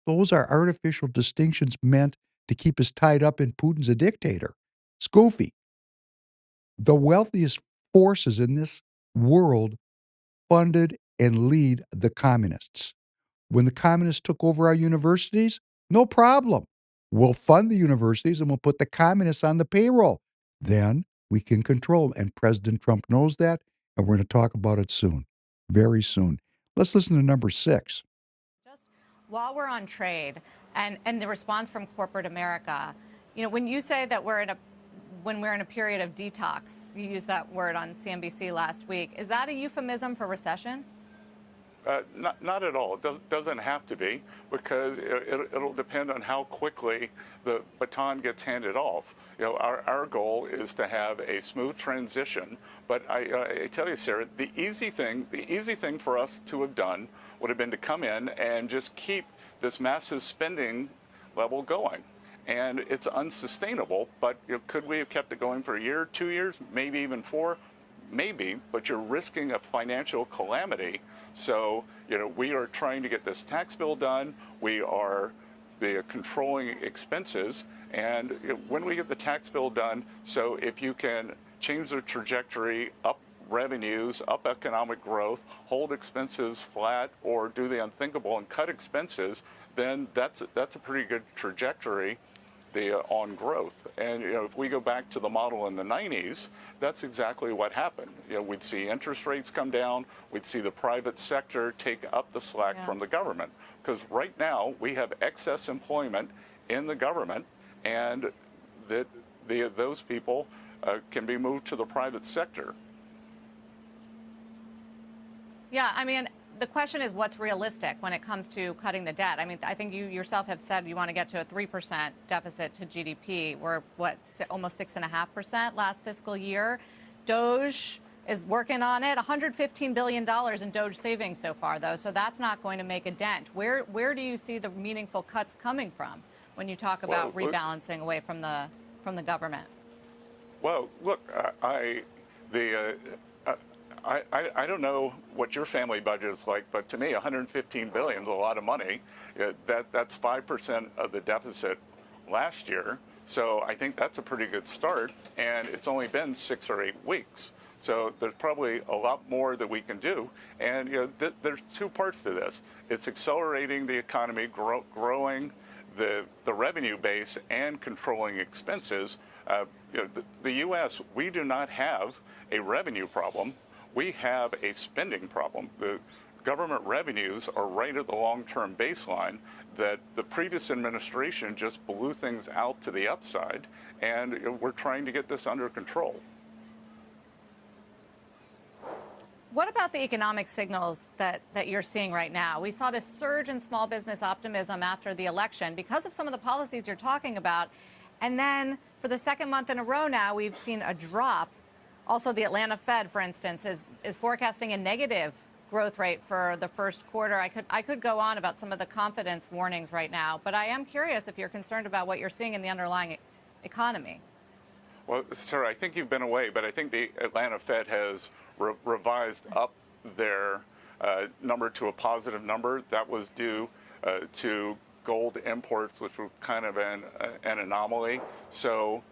Those are artificial distinctions meant to keep us tied up in Putin's a dictator. It's goofy. The wealthiest forces in this world funded and lead the communists. When the communists took over our universities, no problem. We'll fund the universities and we'll put the communists on the payroll. Then we can control them. And President Trump knows that, and we're going to talk about it soon, very soon. Let's listen to number 6. Just while we're on trade and the response from corporate America, when you say that when we're in a period of detox, you used that word on CNBC last week, is that a euphemism for recession? Not at all. It doesn't have to be, because it'll depend on how quickly the baton gets handed off. Our goal is to have a smooth transition. But I tell you, Sarah, the easy thing for us to have done would have been to come in and just keep this massive spending level going. And it's unsustainable, but could we have kept it going for a year, 2 years, maybe even 4? Maybe, but you're risking a financial calamity. So, we are trying to get this tax bill done. We are controlling expenses. And when we get the tax bill done, so if you can change the trajectory, up revenues, up economic growth, hold expenses flat, or do the unthinkable and cut expenses, then that's a pretty good trajectory on growth. And if we go back to the model in the 90s, that's exactly what happened. We'd see interest rates come down, we'd see the private sector take up the slack from the government. Because right now we have excess employment in the government, and those people can be moved to the private sector. Yeah, the question is what's realistic when it comes to cutting the debt. I think you yourself have said you want to get to a 3% deficit to GDP. We're, almost 6.5% last fiscal year. Doge is working on it. $115 billion in Doge savings so far, though, so that's not going to make a dent. Where do you see the meaningful cuts coming from when you talk about rebalancing away from the government? Well, look, I don't know what your family budget is like, but to me, $115 billion is a lot of money. That's 5% of the deficit last year. So I think that's a pretty good start, and it's only been 6 or 8 weeks. So there's probably a lot more that we can do. And there's two parts to this. It's accelerating the economy, growing the revenue base, and controlling expenses. The U.S., we do not have a revenue problem. We have a spending problem. The government revenues are right at the long-term baseline that the previous administration just blew things out to the upside, and we're trying to get this under control. What about the economic signals that you're seeing right now? We saw this surge in small business optimism after the election because of some of the policies you're talking about. And then for the second month in a row now, we've seen a drop. Also, the Atlanta Fed, for instance, is forecasting a negative growth rate for the first quarter. I could go on about some of the confidence warnings right now, but I am curious if you're concerned about what you're seeing in the underlying economy. Well, Sarah, I think you've been away, but I think the Atlanta Fed has revised up their number to a positive number. That was due to gold imports, which was kind of an anomaly. So,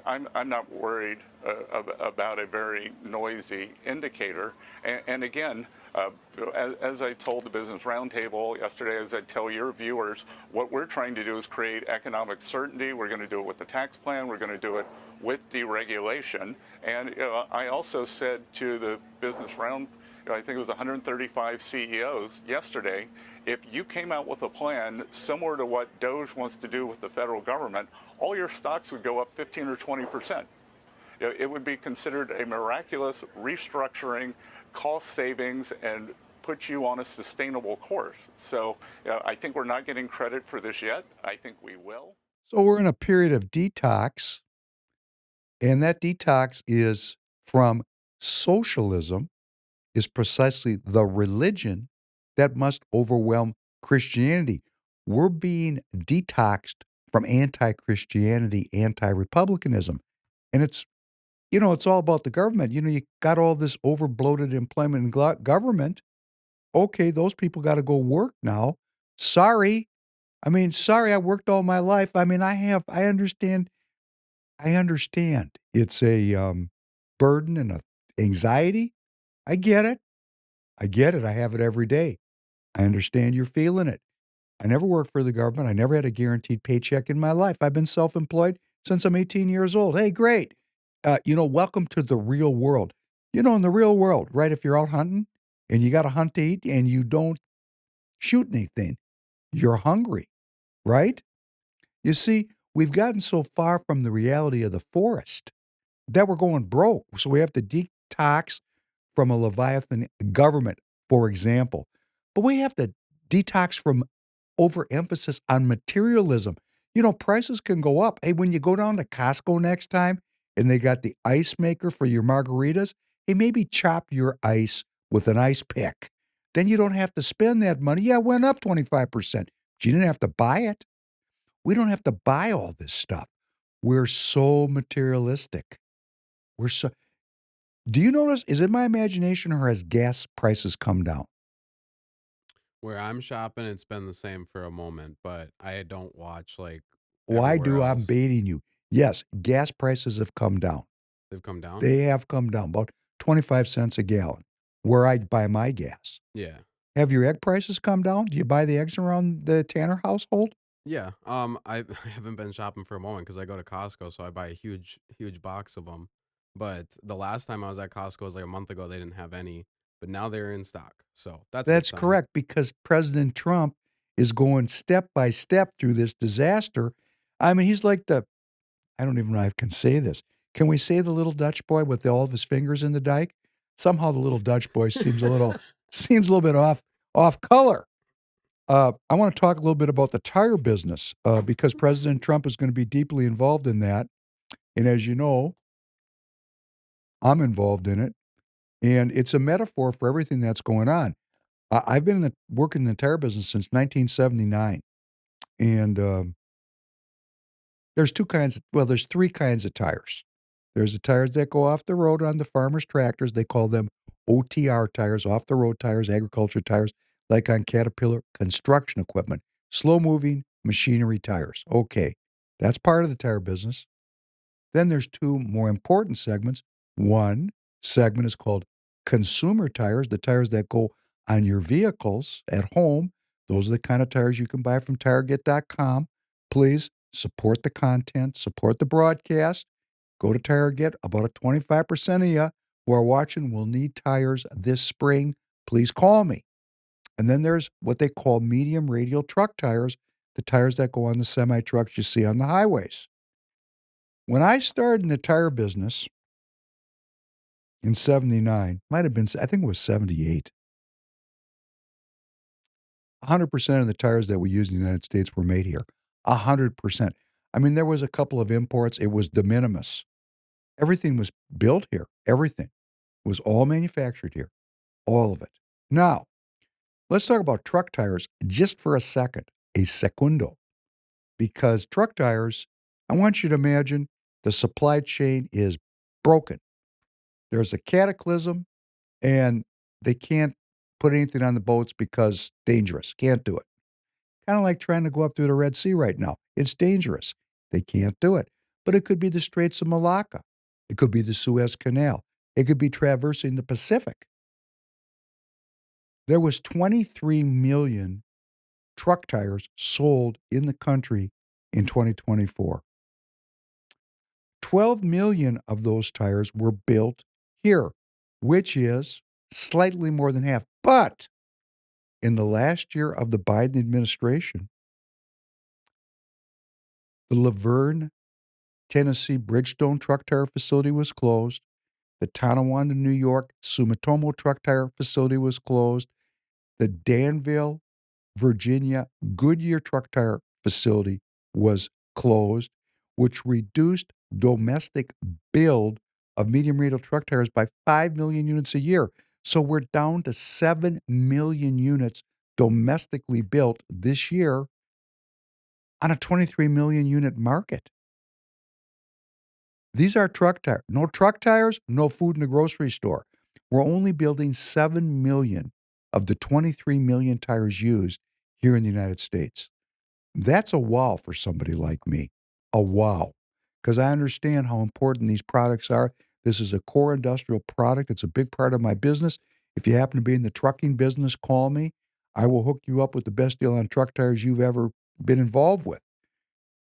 I'm not worried about a very noisy indicator. And again, as I told the Business Roundtable yesterday, as I tell your viewers, what we're trying to do is create economic certainty. We're going to do it with the tax plan. We're going to do it with deregulation. And I also said to the Business Round, I think it was 135 CEOs yesterday, if you came out with a plan similar to what Doge wants to do with the federal government, all your stocks would go up 15 or 20%. It would be considered a miraculous restructuring, cost savings, and put you on a sustainable course. So I think we're not getting credit for this yet. I think we will. So we're in a period of detox, and that detox is from socialism, is precisely the religion that must overwhelm Christianity. We're being detoxed from anti-Christianity, anti-republicanism. And it's all about the government. You got all this over-bloated employment in government. Okay, those people got to go work now. Sorry. I worked all my life. I understand. It's a burden and a anxiety. I get it. I have it every day. I understand you're feeling it. I never worked for the government. I never had a guaranteed paycheck in my life. I've been self-employed since I'm 18 years old. Hey, great. Welcome to the real world. In the real world, right? If you're out hunting and you got to hunt to eat and you don't shoot anything, you're hungry, right? You see, we've gotten so far from the reality of the forest that we're going broke. So we have to detox from a Leviathan government, for example. But we have to detox from overemphasis on materialism. Prices can go up. Hey, when you go down to Costco next time and they got the ice maker for your margaritas, hey, maybe chop your ice with an ice pick. Then you don't have to spend that money. Yeah, it went up 25%, but you didn't have to buy it. We don't have to buy all this stuff. We're so materialistic. Do you notice, is it my imagination or has gas prices come down? Where I'm shopping, it's been the same for a moment, but I don't watch like Why everywhere do I'm else. baiting you? Yes, gas prices have come down. They've come down? They have come down, about 25 cents a gallon, where I buy my gas. Yeah. Have your egg prices come down? Do you buy the eggs around the Tanner household? Yeah. I haven't been shopping for a moment because I go to Costco, so I buy a huge box of them. But the last time I was at Costco was like a month ago. They didn't have any, but now they're in stock. So that's a good That's sign. correct, because President Trump is going step by step through this disaster. He's like I don't even know if I can say this. Can we say the little Dutch boy with all of his fingers in the dike? Somehow the little Dutch boy seems a little bit off color. I want to talk a little bit about the tire business because President Trump is going to be deeply involved in that. And as you know, I'm involved in it. And it's a metaphor for everything that's going on. I've been working in the tire business since 1979. And there's three kinds of tires. There's the tires that go off the road on the farmers' tractors. They call them OTR tires, off-the-road tires, agriculture tires, like on Caterpillar construction equipment, slow-moving machinery tires. Okay, that's part of the tire business. Then there's two more important segments. One segment is called consumer tires, the tires that go on your vehicles at home. Those are the kind of tires you can buy from TireGet.com. Please support the content, support the broadcast. Go to TireGet. About 25% of you who are watching will need tires this spring. Please call me. And then there's what they call medium radial truck tires, the tires that go on the semi-trucks you see on the highways. When I started in the tire business in 79, might have been, I think it was 78, 100% of the tires that we use in the United States were made here. 100%. I mean, there was a couple of imports. It was de minimis. Everything was built here. Everything was all manufactured here. All of it. Now, let's talk about truck tires just for a second, a secundo, because truck tires, I want you to imagine the supply chain is broken. There's a cataclysm, and they can't put anything on the boats because dangerous. Can't do it. Kind of like trying to go up through the Red Sea right now. It's dangerous. They can't do it. But it could be the Straits of Malacca. It could be the Suez Canal. It could be traversing the Pacific. There was 23 million truck tires sold in the country in 2024. 12 million of those tires were built here, which is slightly more than half. But in the last year of the Biden administration, the Laverne, Tennessee Bridgestone truck tire facility was closed. The Tonawanda, New York Sumitomo truck tire facility was closed. The Danville, Virginia Goodyear truck tire facility was closed, which reduced domestic build of medium radial truck tires by 5 million units a year. So we're down to 7 million units domestically built this year on a 23 million unit market. These are truck tires. No truck tires, no food in the grocery store. We're only building 7 million of the 23 million tires used here in the United States. That's a wow for somebody like me. A wow. Because I understand how important these products are. This is a core industrial product. It's a big part of my business. If you happen to be in the trucking business, call me. I will hook you up with the best deal on truck tires you've ever been involved with.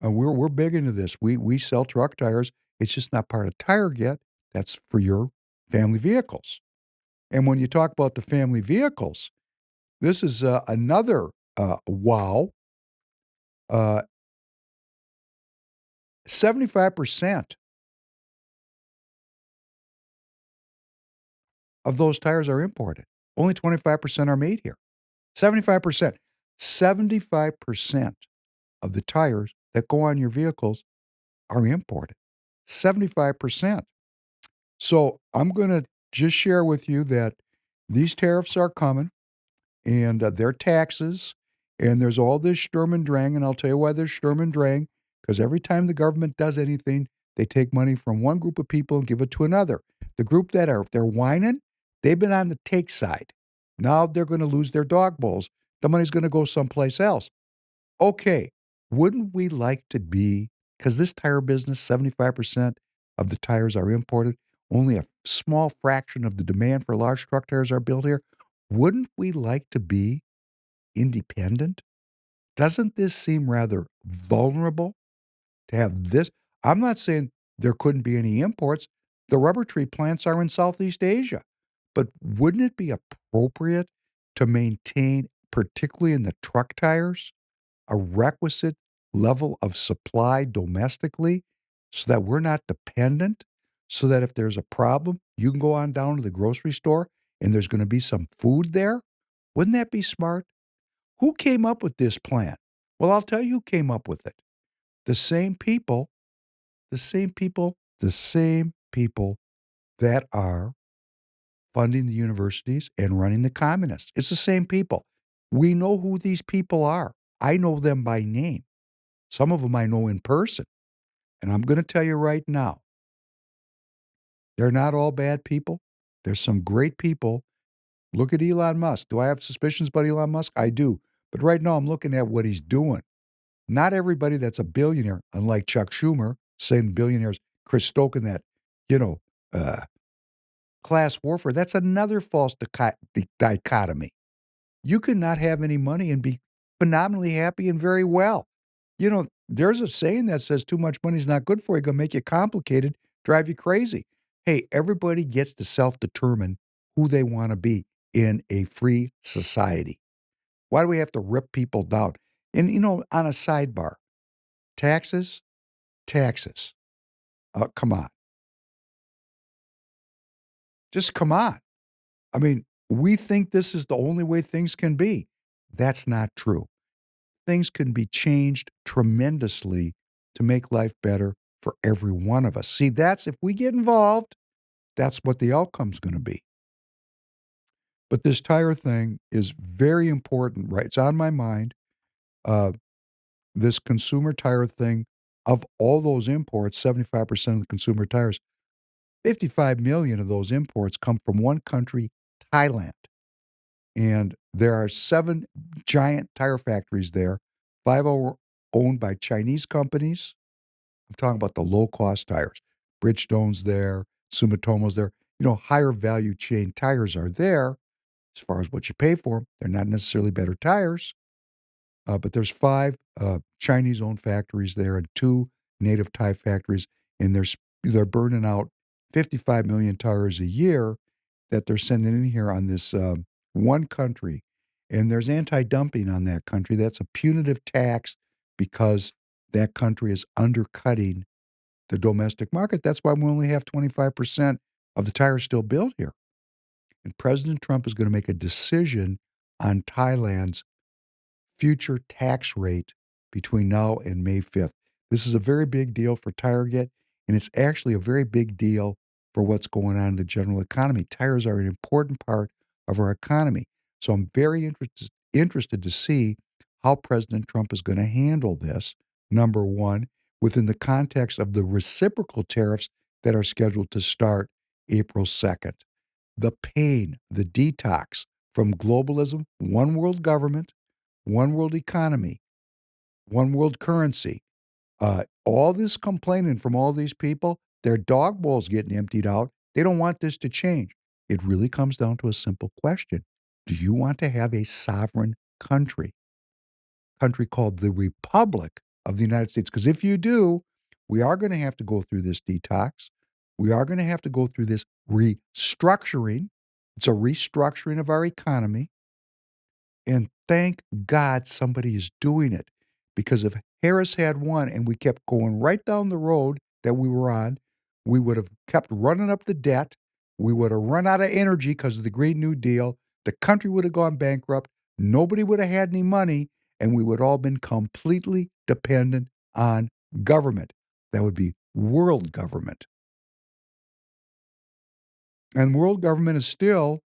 And we're big into this. We sell truck tires. It's just not part of TireGet. That's for your family vehicles. And when you talk about the family vehicles, this is another wow. 75% of those tires are imported. Only 25% are made here. 75%. 75% of the tires that go on your vehicles are imported. 75%. So I'm going to just share with you that these tariffs are coming, and they're taxes, and there's all this Sturm und Drang, and I'll tell you why there's Sturm und Drang, because every time the government does anything, they take money from one group of people and give it to another. The group that they're whining, they've been on the take side. Now they're going to lose their dog bowls. The money's going to go someplace else. Okay, wouldn't we like to be, because this tire business, 75% of the tires are imported, only a small fraction of the demand for large truck tires are built here. Wouldn't we like to be independent? Doesn't this seem rather vulnerable to have this? I'm not saying there couldn't be any imports. The rubber tree plants are in Southeast Asia. But wouldn't it be appropriate to maintain, particularly in the truck tires, a requisite level of supply domestically so that we're not dependent, so that if there's a problem, you can go on down to the grocery store and there's going to be some food there? Wouldn't that be smart? Who came up with this plan? Well, I'll tell you who came up with it. The same people that are funding the universities and running the communists. It's the same people. We know who these people are. I know them by name. Some of them I know in person. And I'm going to tell you right now, they're not all bad people. There's some great people. Look at Elon Musk. Do I have suspicions about Elon Musk? I do. But right now I'm looking at what he's doing. Not everybody that's a billionaire, unlike Chuck Schumer, saying billionaires, Chris Stoken, that, class warfare. That's another false dichotomy. You could not have any money and be phenomenally happy and very well. You know, there's a saying that says too much money is not good for you, gonna make you complicated, drive you crazy. Hey, everybody gets to self-determine who they want to be in a free society. Why do we have to rip people down? And, on a sidebar, taxes, taxes. Come on. Just come on. I mean, we think this is the only way things can be. That's not true. Things can be changed tremendously to make life better for every one of us. See, if we get involved, that's what the outcome's going to be. But this tire thing is very important, right? It's on my mind. This consumer tire thing, of all those imports, 75% of the consumer tires, 55 million of those imports come from one country, Thailand. And there are 7 giant tire factories there. 5 are owned by Chinese companies. I'm talking about the low-cost tires. Bridgestone's there, Sumitomo's there. Higher value chain tires are there. As far as what you pay for them, they're not necessarily better tires. But there's 5 Chinese-owned factories there and 2 native Thai factories, and they're burning out 55 million tires a year that they're sending in here on this one country. And there's anti-dumping on that country. That's a punitive tax because that country is undercutting the domestic market. That's why we only have 25% of the tires still built here. And President Trump is going to make a decision on Thailand's future tax rate between now and May 5th. This is a very big deal for Tiregate, and it's actually a very big deal for what's going on in the general economy. Tires are an important part of our economy. So I'm very interested to see how President Trump is going to handle this, number one, within the context of the reciprocal tariffs that are scheduled to start April 2nd. The pain, the detox from globalism, one world government, one world economy, one world currency. All this complaining from all these people, their dog bowl's getting emptied out. They don't want this to change. It really comes down to a simple question. Do you want to have a sovereign country called the Republic of the United States? Because if you do, we are going to have to go through this detox. We are going to have to go through this restructuring. It's a restructuring of our economy. And thank God somebody is doing it. Because if Harris had won and we kept going right down the road that we were on, we would have kept running up the debt. We would have run out of energy because of the Green New Deal. The country would have gone bankrupt. Nobody would have had any money. And we would all been completely dependent on government. That would be world government. And world government is still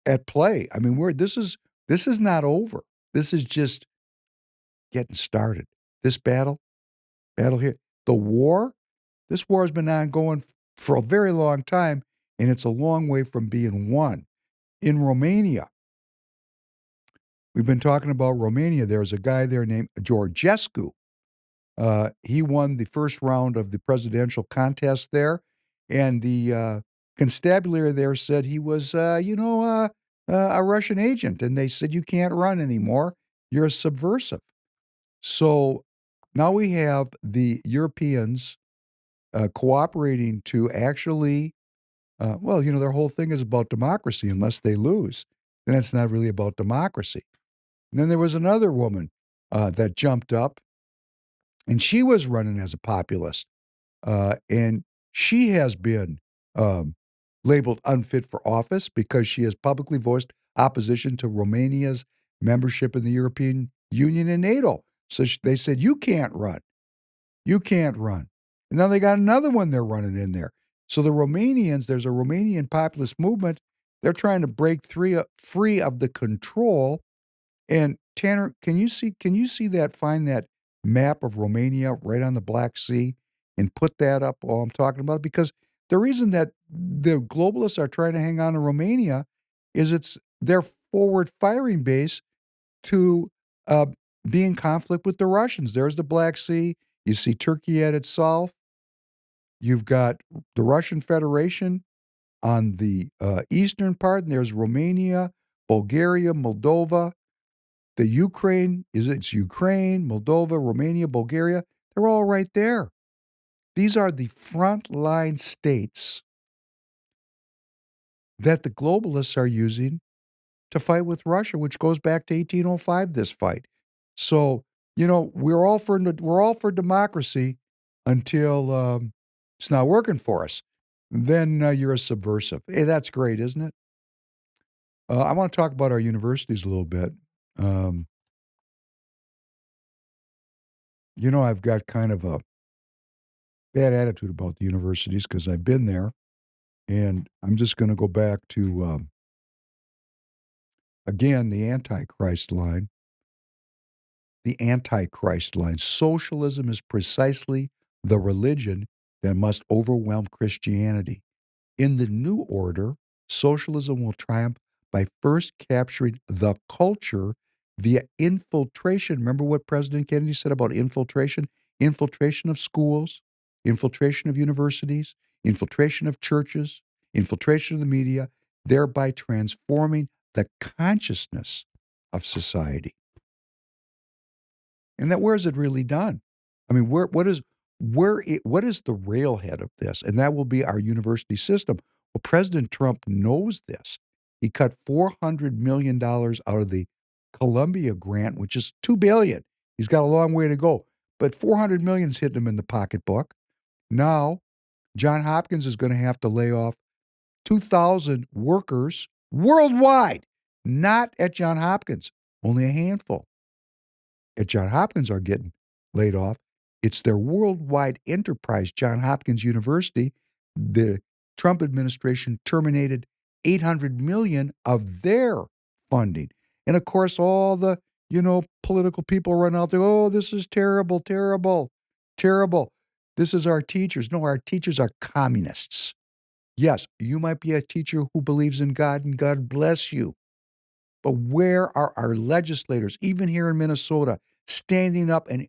at play. I mean, this is not over. This is just getting started. This battle here, this war has been ongoing for a very long time, and it's a long way from being won. In Romania, we've been talking about Romania. There's a guy there named Georgescu. He won the first round of the presidential contest there, and the constabulary there said he was, a Russian agent, and they said, you can't run anymore. You're a subversive. So now we have the Europeans cooperating to actually, their whole thing is about democracy unless they lose. Then it's not really about democracy. And then there was another woman that jumped up, and she was running as a populist. And she has been labeled unfit for office because she has publicly voiced opposition to Romania's membership in the European Union and NATO. So they said, you can't run. You can't run. And now they got another one they're running in there. So the Romanians, there's a Romanian populist movement. They're trying to break free of the control. And Tanner, can you see that, find that map of Romania right on the Black Sea and put that up while I'm talking about it? Because the reason that the globalists are trying to hang on to Romania is it's their forward firing base to be in conflict with the Russians. There's the Black Sea. You see Turkey at its south. You've got the Russian Federation on the eastern part, and there's Romania, Bulgaria, Moldova, the Ukraine, it's Ukraine, Moldova, Romania, Bulgaria. They're all right there. These are the frontline states that the globalists are using to fight with Russia, which goes back to 1805, this fight. So, we're all for democracy until it's not working for us. Then you're a subversive. Hey, that's great, isn't it? I want to talk about our universities a little bit. Um, I've got kind of a bad attitude about the universities because I've been there, and I'm just going to go back to, again, the Antichrist line. The Antichrist line. Socialism is precisely the religion that must overwhelm Christianity. In the new order, socialism will triumph by first capturing the culture via infiltration. Remember what President Kennedy said about infiltration? Infiltration of schools, infiltration of universities, infiltration of churches, infiltration of the media, thereby transforming the consciousness of society. And where is it really done? I mean, what is the railhead of this? And that will be our university system. Well, President Trump knows this. He cut $400 million out of the Columbia grant, which is $2 billion. He's got a long way to go, but $400 million is hitting him in the pocketbook. Now, John Hopkins is going to have to lay off 2,000 workers worldwide, not at John Hopkins, only a handful at John Hopkins are getting laid off. It's their worldwide enterprise, John Hopkins University. The Trump administration terminated $800 million of their funding. And of course, all the, political people run out there, oh, this is terrible, terrible, terrible. This is our teachers. No, our teachers are communists. Yes, you might be a teacher who believes in God, and God bless you. But where are our legislators, even here in Minnesota, standing up? And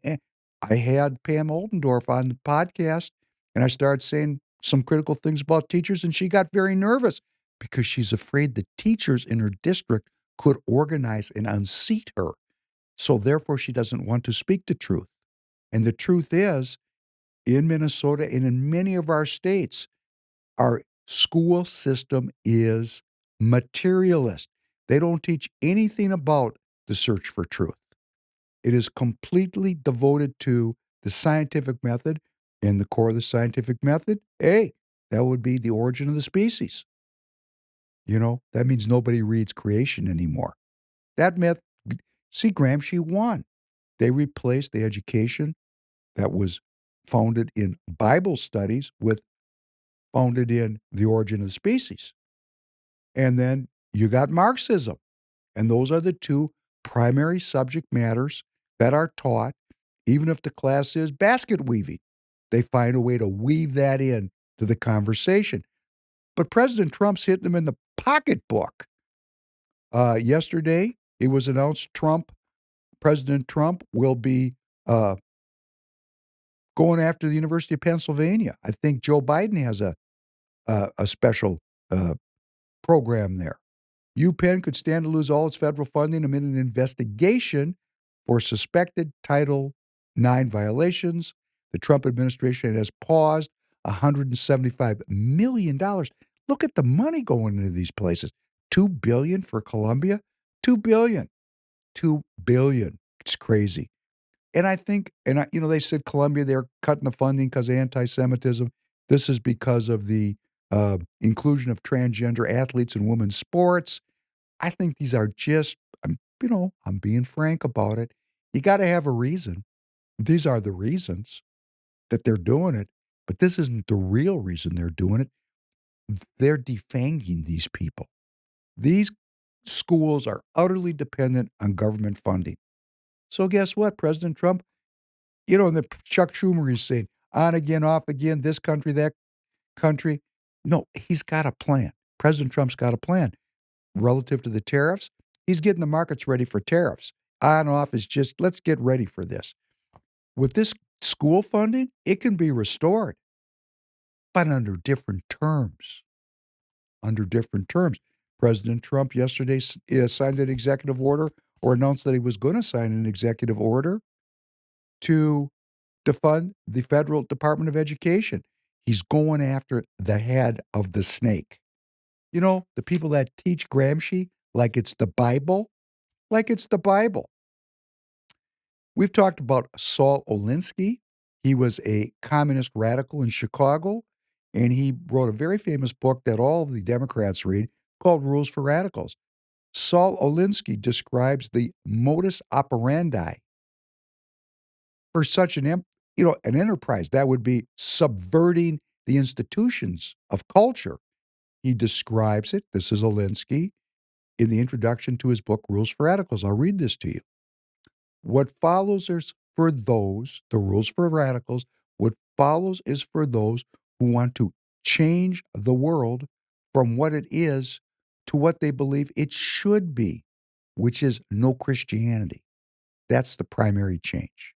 I had Pam Oldendorf on the podcast, and I started saying some critical things about teachers, and she got very nervous because she's afraid the teachers in her district could organize and unseat her. So therefore, she doesn't want to speak the truth. And the truth is, in Minnesota and in many of our states, our school system is materialist. They don't teach anything about the search for truth. It is completely devoted to the scientific method, and the core of the scientific method, that would be the origin of the species. That means nobody reads creation anymore. That myth, see, Gramsci won. They replaced the education that was founded in Bible studies with founded in the origin of the species. And then you got Marxism. And those are the two primary subject matters that are taught, even if the class is basket weaving. They find a way to weave that in to the conversation. But President Trump's hitting them in the pocketbook. Yesterday, it was announced President Trump will be going after the University of Pennsylvania. I think Joe Biden has a special program there. UPenn could stand to lose all its federal funding amid an investigation for suspected Title IX violations. The Trump administration has paused $175 million. Look at the money going into these places. $2 billion for Columbia? $2 billion. $2 billion. It's crazy. And I think, they said Columbia, they're cutting the funding because of anti-Semitism. This is because of the inclusion of transgender athletes in women's sports. I think these are just, I'm being frank about it. You got to have a reason. These are the reasons that they're doing it, but this isn't the real reason they're doing it. They're defanging these people. These schools are utterly dependent on government funding. So guess what, President Trump? And the Chuck Schumer is saying, on again, off again, this country, that country. No, he's got a plan. President Trump's got a plan. Relative to the tariffs, he's getting the markets ready for tariffs. On off is just, let's get ready for this. With this school funding, it can be restored, but under different terms. under different terms. President Trump yesterday signed an executive order or announced that he was going to sign an executive order to defund the Federal Department of Education. He's going after the head of the snake. You know, the people that teach Gramsci like it's the Bible, like it's the Bible. We've talked about Saul Alinsky. He was a communist radical in Chicago, and he wrote a very famous book that all of the Democrats read called Rules for Radicals. Saul Alinsky describes the modus operandi for such an enterprise that would be subverting the institutions of culture. He describes it, this is Alinsky, in the introduction to his book, Rules for Radicals. I'll read this to you. What follows is for those, the rules for radicals, what follows is for those who want to change the world from what it is to what they believe it should be, which is no Christianity. That's the primary change.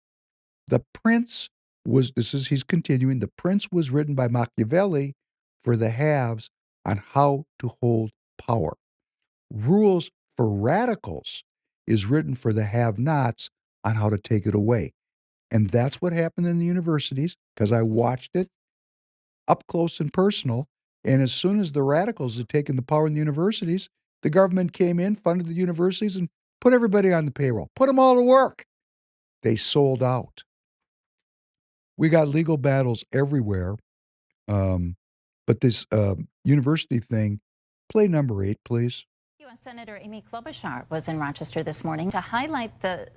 The Prince was, he's continuing, the Prince was written by Machiavelli for the haves on how to hold power. Rules for radicals is written for the have-nots on how to take it away. And that's what happened in the universities, because I watched it up close and personal. And as soon as the radicals had taken the power in the universities, the government came in, funded the universities, and put everybody on the payroll, put them all to work. They sold out. We got legal battles everywhere. But this university thing, play number 8, please. U.S. Senator Amy Klobuchar was in Rochester this morning to highlight the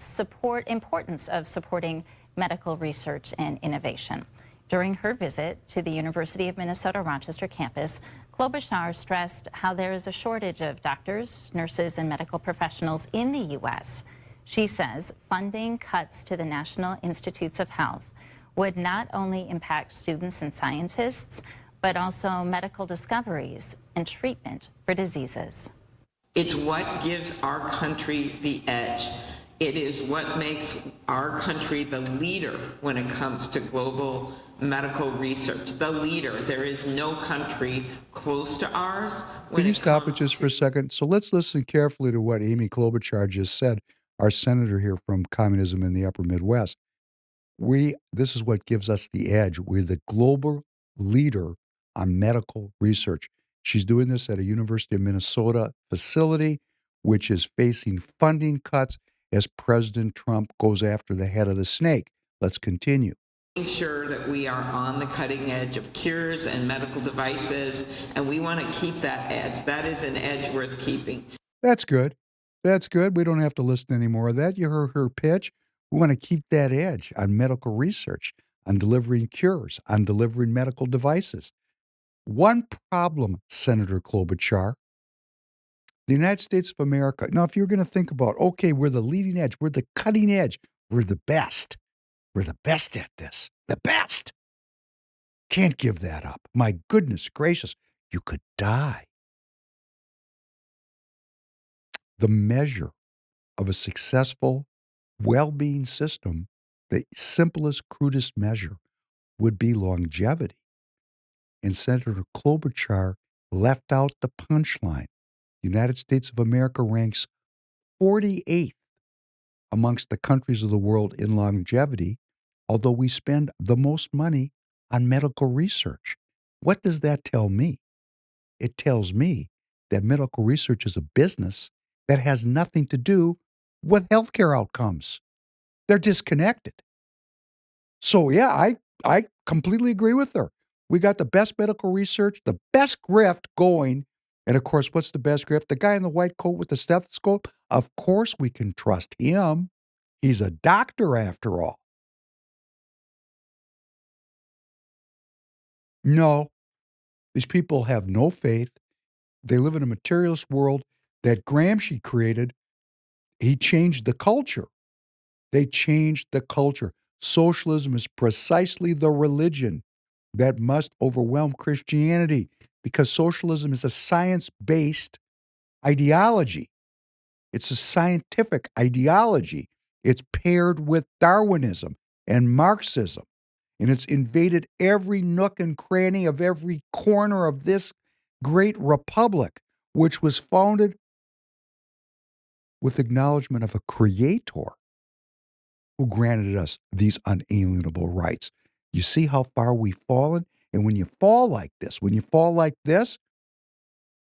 importance of supporting medical research and innovation. During her visit to the University of Minnesota Rochester campus, Klobuchar stressed how there is a shortage of doctors, nurses, and medical professionals in the U.S. She says funding cuts to the National Institutes of Health would not only impact students and scientists, but also medical discoveries and treatment for diseases. It's what gives our country the edge. It is what makes our country the leader when it comes to global medical research. The leader. There is no country close to ours. Can you stop it just for a second? So let's listen carefully to what Amy Klobuchar just said, our senator here from communism in the upper Midwest. This is what gives us the edge. We're the global leader on medical research. She's doing this at a University of Minnesota facility, which is facing funding cuts as President Trump goes after the head of the snake. Let's continue. Making sure that we are on the cutting edge of cures and medical devices, and we want to keep that edge. That is an edge worth keeping. That's good. That's good. We don't have to listen to any more of that. You heard her pitch. We want to keep that edge on medical research, on delivering cures, on delivering medical devices. One problem, Senator Klobuchar, the United States of America. Now, if you're going to think about, okay, we're the leading edge, we're the cutting edge, we're the best. We're the best at this. The best. Can't give that up. My goodness gracious, you could die. The measure of a successful well-being system, the simplest, crudest measure would be longevity. And Senator Klobuchar left out the punchline. The United States of America ranks 48th amongst the countries of the world in longevity, although we spend the most money on medical research. What does that tell me? It tells me that medical research is a business that has nothing to do with healthcare outcomes. They're disconnected. So yeah, I completely agree with her. We got the best medical research, the best grift going. And of course, what's the best grift? The guy in the white coat with the stethoscope? Of course we can trust him. He's a doctor after all. No, these people have no faith. They live in a materialist world that Gramsci created. He changed the culture. They changed the culture. Socialism is precisely the religion that must overwhelm Christianity because socialism is a science-based ideology. It's a scientific ideology. It's paired with Darwinism and Marxism, and it's invaded every nook and cranny of every corner of this great republic, which was founded with acknowledgement of a creator who granted us these unalienable rights. You see how far we've fallen? And when you fall like this,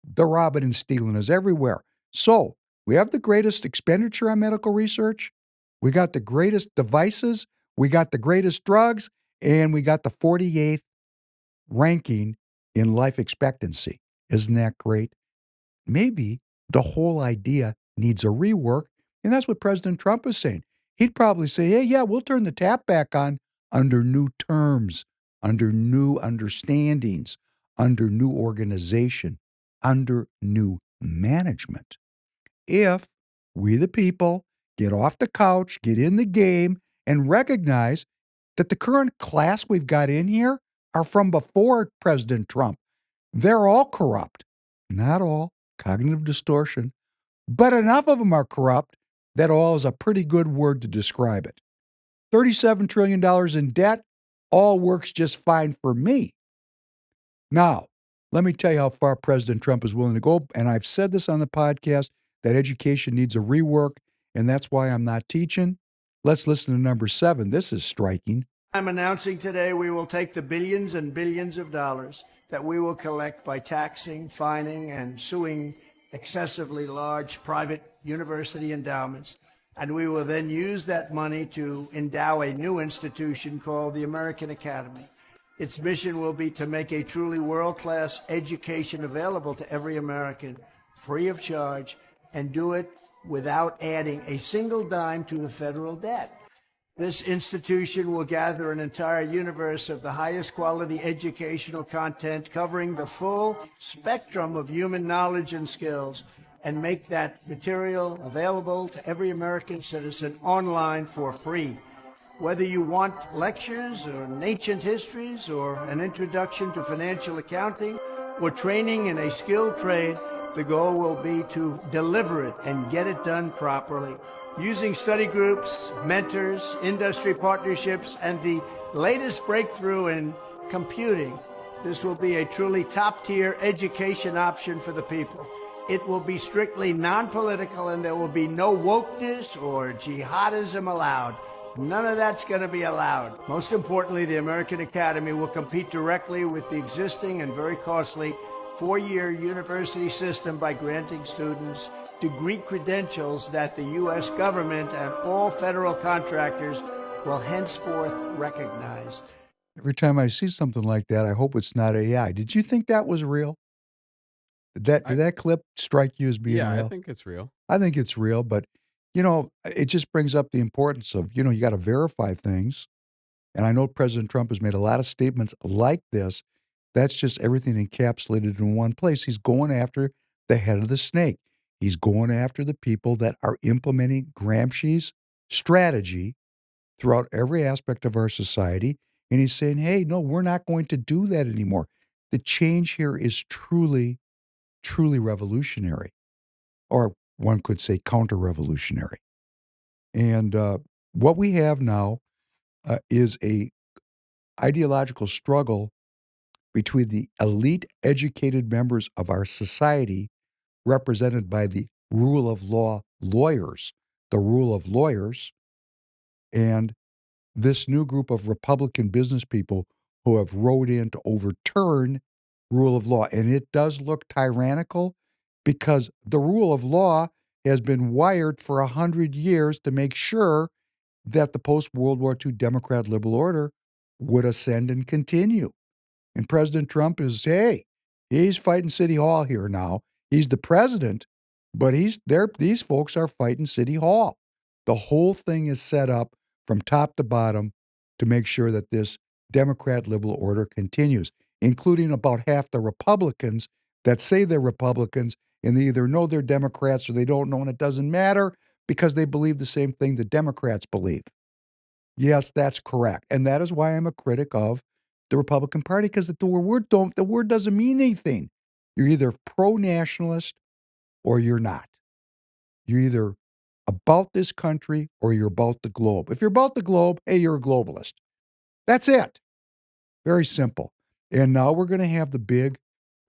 the robbing and stealing is everywhere. So we have the greatest expenditure on medical research. We got the greatest devices. We got the greatest drugs. And we got the 48th ranking in life expectancy. Isn't that great? Maybe the whole idea needs a rework. And that's what President Trump is saying. He'd probably say, hey, yeah, we'll turn the tap back on under new terms, under new understandings, under new organization, under new management. If we, the people, get off the couch, get in the game, and recognize that the current class we've got in here are from before President Trump. They're all corrupt. Not all. Cognitive distortion. But enough of them are corrupt that all is a pretty good word to describe it. $37 trillion in debt all works just fine for me. Now, let me tell you how far President Trump is willing to go. And I've said this on the podcast, that education needs a rework, and that's why I'm not teaching. Let's listen to number 7. This is striking. I'm announcing today we will take the billions and billions of dollars that we will collect by taxing, fining, and suing excessively large private university endowments, and we will then use that money to endow a new institution called the American Academy. Its mission will be to make a truly world-class education available to every American, free of charge, and do it without adding a single dime to the federal debt. This institution will gather an entire universe of the highest quality educational content covering the full spectrum of human knowledge and skills, and make that material available to every American citizen online for free. Whether you want lectures or ancient histories or an introduction to financial accounting or training in a skilled trade, the goal will be to deliver it and get it done properly. Using study groups, mentors, industry partnerships, and the latest breakthrough in computing, this will be a truly top-tier education option for the people. It will be strictly non-political, and there will be no wokeness or jihadism allowed. None of that's going to be allowed. Most importantly, the American Academy will compete directly with the existing and very costly four-year university system by granting students degree credentials that the U.S. government and all federal contractors will henceforth recognize. Every time I see something like that, I hope it's not AI. Did you think that was real? Did that clip strike you as being real? Yeah, I think it's real. I think it's real, but, it just brings up the importance of, you got to verify things. And I know President Trump has made a lot of statements like this. That's just everything encapsulated in one place. He's going after the head of the snake. He's going after the people that are implementing Gramsci's strategy throughout every aspect of our society. And he's saying, hey, no, we're not going to do that anymore. The change here is truly, truly revolutionary, or one could say counter-revolutionary. And what we have now is a ideological struggle between the elite educated members of our society, represented by the rule of law lawyers, and this new group of Republican business people who have rode in to overturn rule of law. And it does look tyrannical because the rule of law has been wired for 100 years to make sure that the post-World War II Democrat liberal order would ascend and continue. And President Trump is, he's fighting City Hall here now. He's the president, but these folks are fighting City Hall. The whole thing is set up from top to bottom to make sure that this Democrat liberal order continues, including about half the Republicans that say they're Republicans, and they either know they're Democrats or they don't know, and it doesn't matter because they believe the same thing the Democrats believe. Yes, that's correct. And that is why I'm a critic of the Republican Party, because the word doesn't mean anything. You're either pro-nationalist or you're not. You're either about this country or you're about the globe. If you're about the globe, hey, you're a globalist. That's it. Very simple. And now we're going to have the big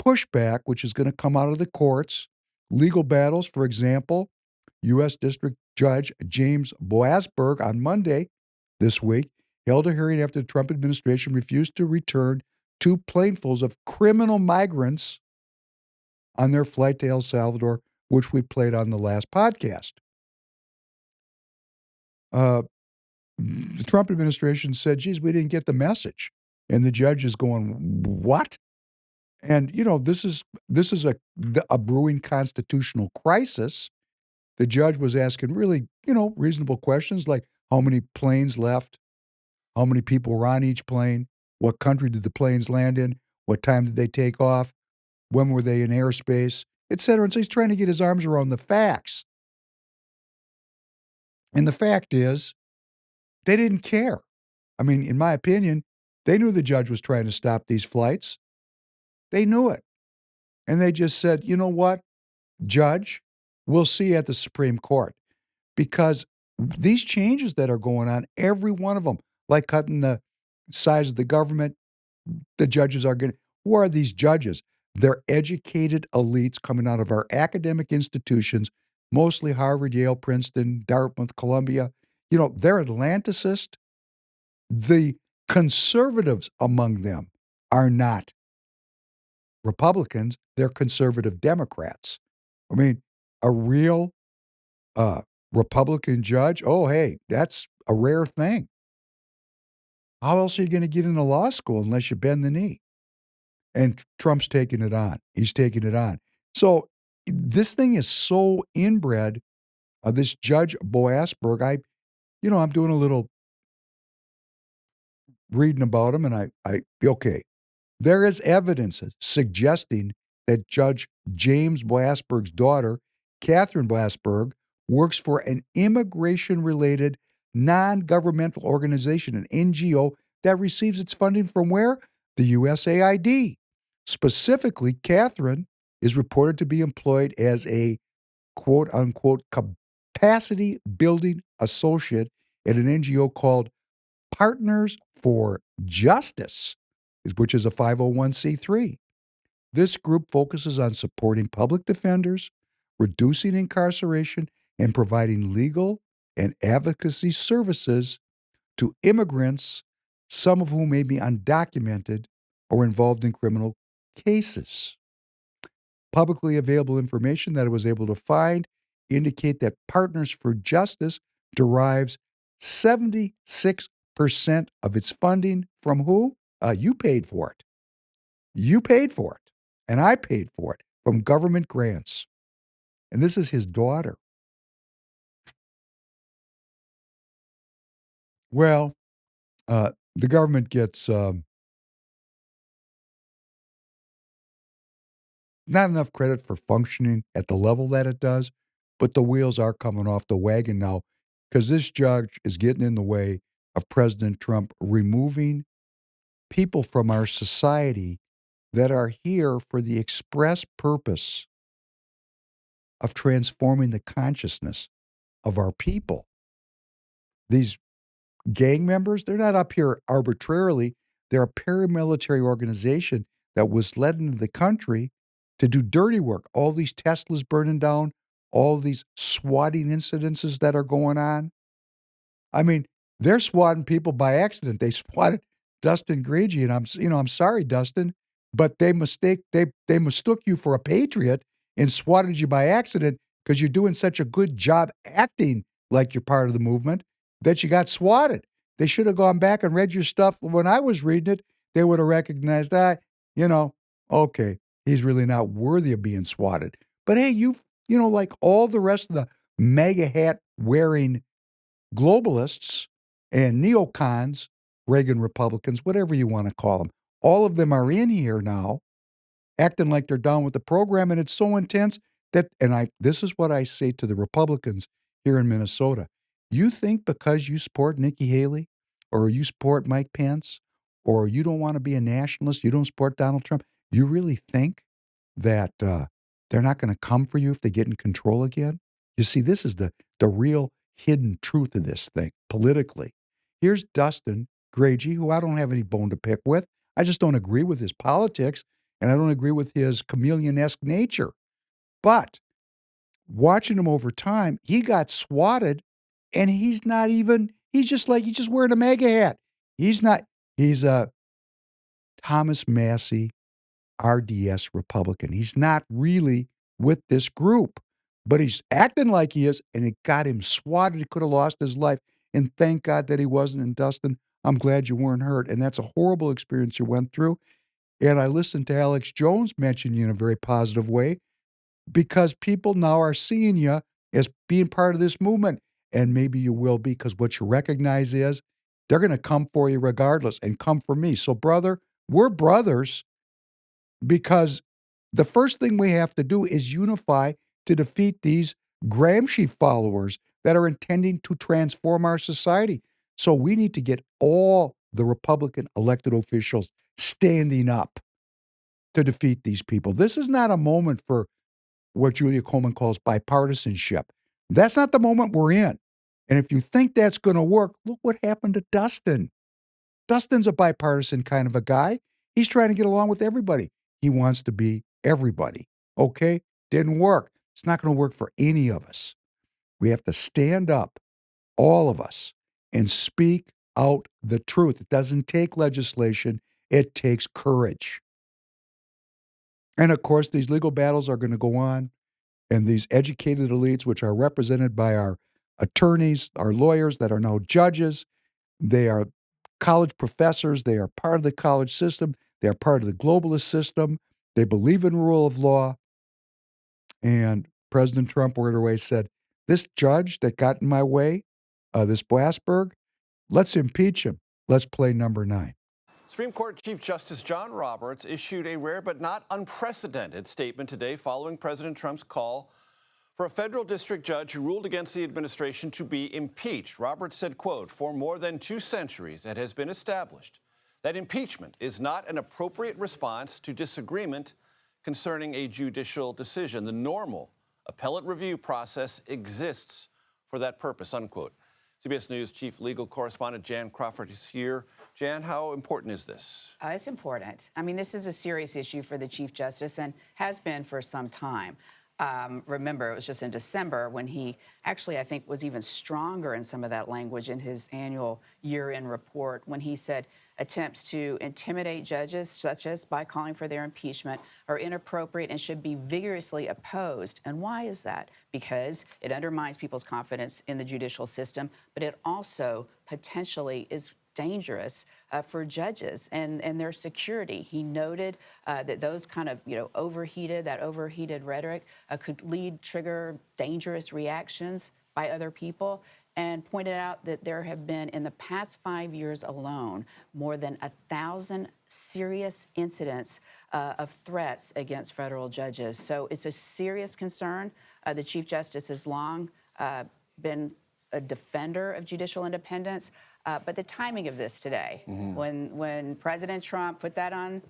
pushback, which is going to come out of the courts, legal battles. For example, U.S. District Judge James Boasberg on Monday this week held a hearing after the Trump administration refused to return 2 planefuls of criminal migrants on their flight to El Salvador, which we played on the last podcast. The Trump administration said, geez, we didn't get the message. And the judge is going, what? And, this is a brewing constitutional crisis. The judge was asking really, reasonable questions like how many planes left, how many people were on each plane, what country did the planes land in, what time did they take off, when were they in airspace, et cetera. And so he's trying to get his arms around the facts. And the fact is, they didn't care. I mean, in my opinion, they knew the judge was trying to stop these flights. They knew it. And they just said, you know what, Judge, we'll see you at the Supreme Court. Because these changes that are going on, every one of them, like cutting the size of the government, the judges are going. Who are these judges? They're educated elites coming out of our academic institutions, mostly Harvard, Yale, Princeton, Dartmouth, Columbia. They're Atlanticists. The conservatives among them are not Republicans. They're conservative Democrats. I mean, a real Republican judge, oh, hey, that's a rare thing. How else are you going to get into law school unless you bend the knee? And Trump's taking it on. He's taking it on. So this thing is so inbred. This Judge Boasberg, I'm doing a little reading about him, and okay. There is evidence suggesting that Judge James Boasberg's daughter, Catherine Boasberg, works for an immigration-related non-governmental organization, an NGO, that receives its funding from where? The USAID. Specifically, Catherine is reported to be employed as a quote-unquote capacity building associate at an NGO called Partners for Justice, which is a 501c3. This group focuses on supporting public defenders, reducing incarceration, and providing legal and advocacy services to immigrants, some of whom may be undocumented or involved in criminal cases. Publicly available information that I was able to find indicate that Partners for Justice derives 76% of its funding from who? You paid for it. You paid for it. And I paid for it from government grants. And this is his daughter. Well, the government gets not enough credit for functioning at the level that it does, but the wheels are coming off the wagon now because this judge is getting in the way of President Trump removing people from our society that are here for the express purpose of transforming the consciousness of our people. These gang members, they're not up here arbitrarily. They're a paramilitary organization that was led into the country to do dirty work. All these Teslas burning down, all these swatting incidences that are going on. I mean, they're swatting people by accident. They swatted Dustin Grady, and I'm sorry, Dustin, but they mistook you for a patriot and swatted you by accident because you're doing such a good job acting like you're part of the movement that you got swatted. They should have gone back and read your stuff. When I was reading it, they would have recognized that, okay, he's really not worthy of being swatted. But hey, like all the rest of the MAGA hat wearing globalists and neocons, Reagan Republicans, whatever you want to call them, all of them are in here now acting like they're down with the program. And it's so intense that, this is what I say to the Republicans here in Minnesota. You think because you support Nikki Haley or you support Mike Pence or you don't want to be a nationalist, you don't support Donald Trump, you really think that they're not going to come for you if they get in control again? You see, this is the real hidden truth of this thing politically. Here's Dustin Grady, who I don't have any bone to pick with. I just don't agree with his politics. and I don't agree with his chameleon-esque nature. But watching him over time, he got swatted, and he's just wearing a MAGA hat. He's a Thomas Massey RDS Republican. He's not really with this group, but he's acting like he is, and it got him swatted. He could have lost his life, and thank God that he wasn't. And Dustin, I'm glad you weren't hurt, and that's a horrible experience you went through. And I listened to Alex Jones mention you in a very positive way, because people now are seeing you as being part of this movement, and maybe you will be, because what you recognize is they're going to come for you regardless, and come for me. So, brother, we're brothers, because the first thing we have to do is unify to defeat these Gramsci followers that are intending to transform our society. So we need to get all the Republican elected officials standing up to defeat these people. This is not a moment for what Julia Coleman calls bipartisanship. That's not the moment we're in. And if you think that's going to work, look what happened to Dustin. Dustin's a bipartisan kind of a guy. He's trying to get along with everybody. He wants to be everybody. Okay? Didn't work. It's not going to work for any of us. We have to stand up, all of us, and speak out the truth. It doesn't take legislation. It takes courage. And of course, these legal battles are going to go on. And these educated elites, which are represented by our attorneys, our lawyers that are now judges, they are college professors. They are part of the college system. They are part of the globalist system. They believe in rule of law. And President Trump right away said, this judge that got in my way, this Blasberg, let's impeach him. Let's play number 9. Supreme Court Chief Justice John Roberts issued a rare but not unprecedented statement today following President Trump's call for a federal district judge who ruled against the administration to be impeached. Roberts said, quote, for more than 2 centuries, it has been established that impeachment is not an appropriate response to disagreement concerning a judicial decision. The normal appellate review process exists for that purpose, unquote. CBS News Chief Legal Correspondent Jan Crawford is here. Jan, how important is this? It's important. I mean, this is a serious issue for the Chief Justice and has been for some time. Remember, it was just in December when he actually, I think, was even stronger in some of that language in his annual year-end report when he said attempts to intimidate judges, such as by calling for their impeachment, are inappropriate and should be vigorously opposed. And why is that? Because it undermines people's confidence in the judicial system, but it also potentially is dangerous for judges and their security. He noted that those kind of, overheated rhetoric could trigger dangerous reactions by other people, and pointed out that there have been, in the past 5 years alone, more than 1,000 serious incidents of threats against federal judges. So it's a serious concern. The Chief Justice has long been a defender of judicial independence. But the timing of this today, when President Trump put that on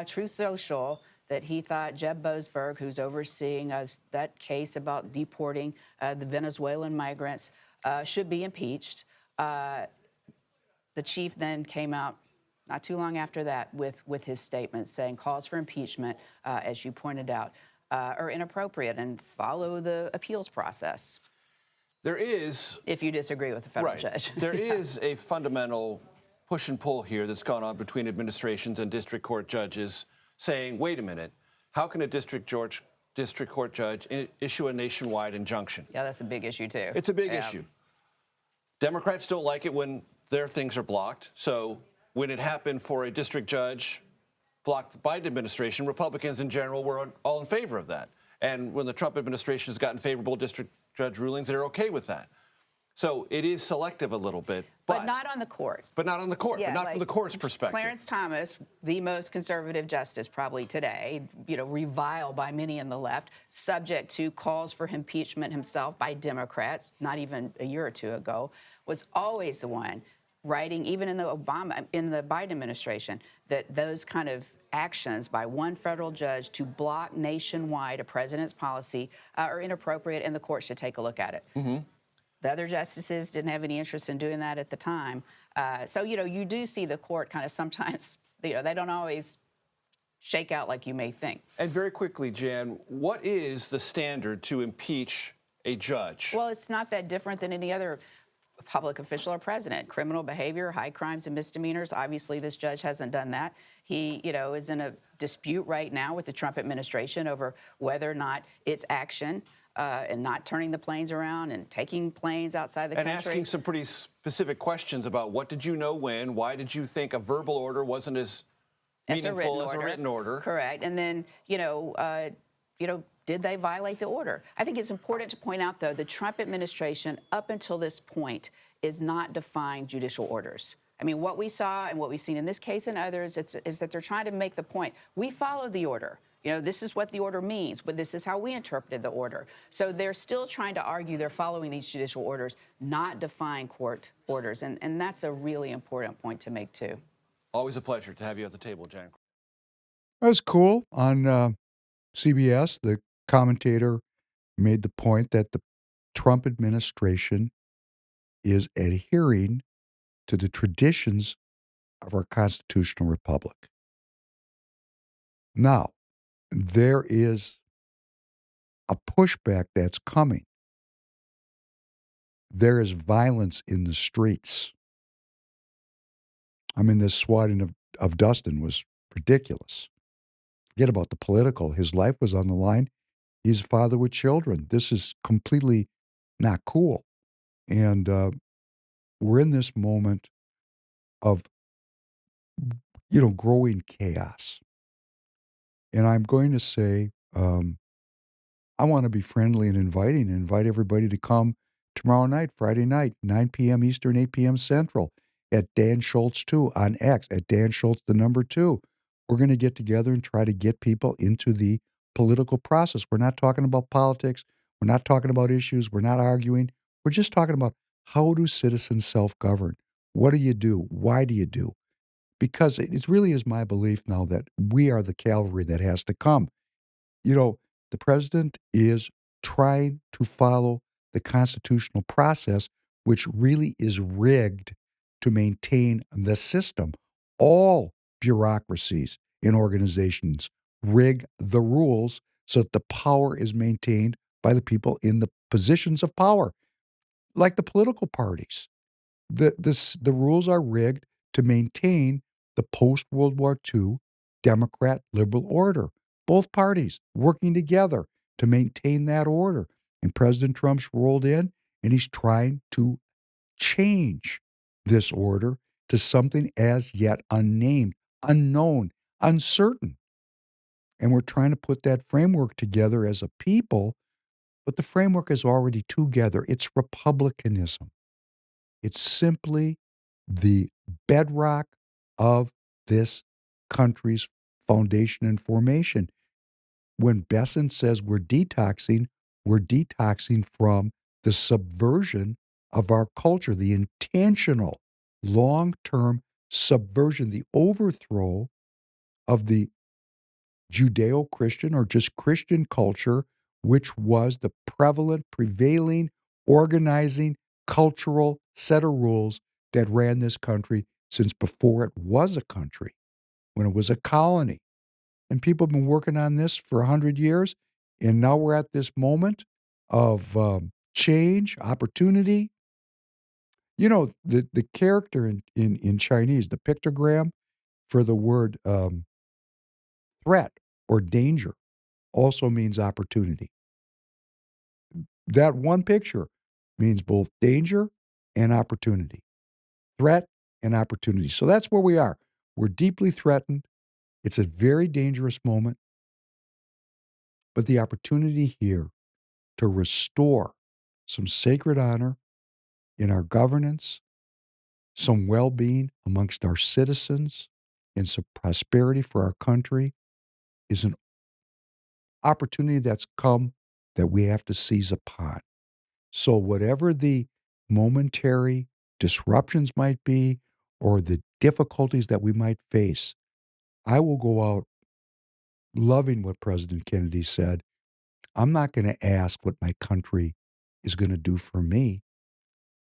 Truth Social, that he thought Jeb Boasberg, who's overseeing that case about deporting the Venezuelan migrants, should be impeached. The chief then came out not too long after that with his statement saying calls for impeachment, as you pointed out, are inappropriate and follow the appeals process. There is, if you disagree with the federal judge. There is a fundamental push and pull here that's gone on between administrations and district court judges saying, wait a minute, how can a district court judge issue a nationwide injunction? Yeah, that's a big issue too. It's a big issue. Democrats don't like it when their things are blocked. So when it happened for a district judge blocked the Biden administration, Republicans in general were all in favor of that. And when the Trump administration has gotten favorable district judge rulings, they're okay with that. So it is selective a little bit. But not on the court. But not on the court, yeah, but not from the court's perspective. Clarence Thomas, the most conservative justice probably today, reviled by many in the left, subject to calls for impeachment himself by Democrats, not even a year or two ago, was always the one writing, even in the Biden administration, that those kind of actions by one federal judge to block nationwide a president's policy are inappropriate, and the court should take a look at it. The other justices didn't have any interest in doing that at the time. So, you do see the court kind of sometimes, they don't always shake out like you may think. And very quickly, Jan, what is the standard to impeach a judge? Well, it's not that different than any other public official or president. Criminal behavior, high crimes and misdemeanors. Obviously, this judge hasn't done that. He, is in a dispute right now with the Trump administration over whether or not its action and not turning the planes around and taking planes outside the country. And asking some pretty specific questions about what did you know when, why did you think a verbal order wasn't as meaningful as a written order? Correct. And then, did they violate the order? I think it's important to point out, though, the Trump administration, up until this point, is not defying judicial orders. I mean, what we saw and what we've seen in this case and others is that they're trying to make the point. We follow the order. This is what the order means, but this is how we interpreted the order. So they're still trying to argue they're following these judicial orders, not defying court orders. And that's a really important point to make, too. Always a pleasure to have you at the table, Jan. That was cool. On CBS, the commentator made the point that the Trump administration is adhering to the traditions of our constitutional republic. Now, there is a pushback that's coming. There is violence in the streets. I mean, this swatting of Dustin was ridiculous. Forget about the political. His life was on the line. He's a father with children. This is completely not cool. And we're in this moment of, growing chaos. And I'm going to say, I want to be friendly and inviting and invite everybody to come tomorrow night, Friday night, 9 p.m. Eastern, 8 p.m. Central, at Dan Schultz 2 on X, at Dan Schultz, the number 2. We're going to get together and try to get people into the political process. We're not talking about politics. We're not talking about issues. We're not arguing. We're just talking about how do citizens self-govern? What do you do? Why do you do? Because it really is my belief now that we are the cavalry that has to come. The president is trying to follow the constitutional process, which really is rigged to maintain the system. All bureaucracies and organizations rig the rules so that the power is maintained by the people in the positions of power, like the political parties. The rules are rigged to maintain the post-World War II Democrat liberal order. Both parties working together to maintain that order. And President Trump's rolled in, and he's trying to change this order to something as yet unnamed, unknown, uncertain. And we're trying to put that framework together as a people, but the framework is already together. It's republicanism. It's simply the bedrock of this country's foundation and formation. When Besson says we're detoxing from the subversion of our culture, the intentional, long-term subversion, the overthrow of the Judeo-Christian or just Christian culture, which was the prevalent, prevailing, organizing, cultural set of rules that ran this country since before it was a country, when it was a colony. And people have been working on this for 100 years, and now we're at this moment of change, opportunity. The character in Chinese, the pictogram for the word threat or danger also means opportunity. That one picture means both danger and opportunity, threat and opportunity. So that's where we are. We're deeply threatened. It's a very dangerous moment. But the opportunity here to restore some sacred honor in our governance, some well-being amongst our citizens, and some prosperity for our country is an opportunity that's come that we have to seize upon. So whatever the momentary disruptions might be or the difficulties that we might face, I will go out loving what President Kennedy said. I'm not going to ask what my country is going to do for me.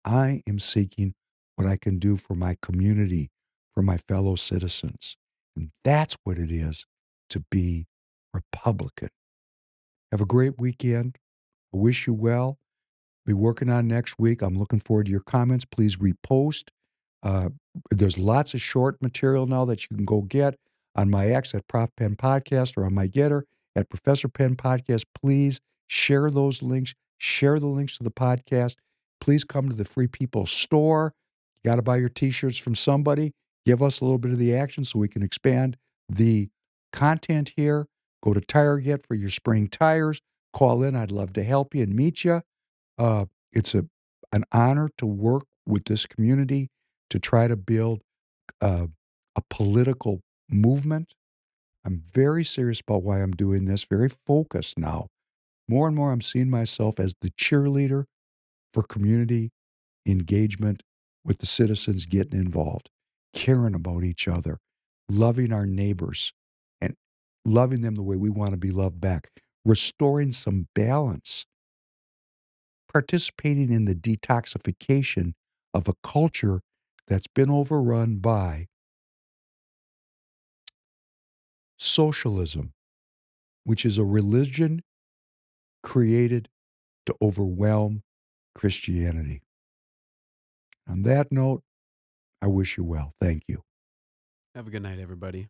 I am seeking what I can do for my community, for my fellow citizens. And that's what it is to be Republican. Have a great weekend. I wish you well. Be working on next week. I'm looking forward to your comments. Please repost. Uh, there's lots of short material now that you can go get on my X at Prof Penn Podcast or on my Getter at Professor Penn Podcast. Please share those links. Share the links to the podcast. Please come to the Free People store. You got to buy your T-shirts from somebody. Give us a little bit of the action so we can expand the content here. Go to TireGet for your spring tires. Call in. I'd love to help you and meet you. It's an honor to work with this community to try to build a political movement. I'm very serious about why I'm doing this, very focused now. More and more, I'm seeing myself as the cheerleader for community engagement with the citizens getting involved, caring about each other, loving our neighbors, and loving them the way we want to be loved back, restoring some balance, participating in the detoxification of a culture that's been overrun by socialism, which is a religion created to overwhelm Christianity. On that note, I wish you well. Thank you. Have a good night, everybody.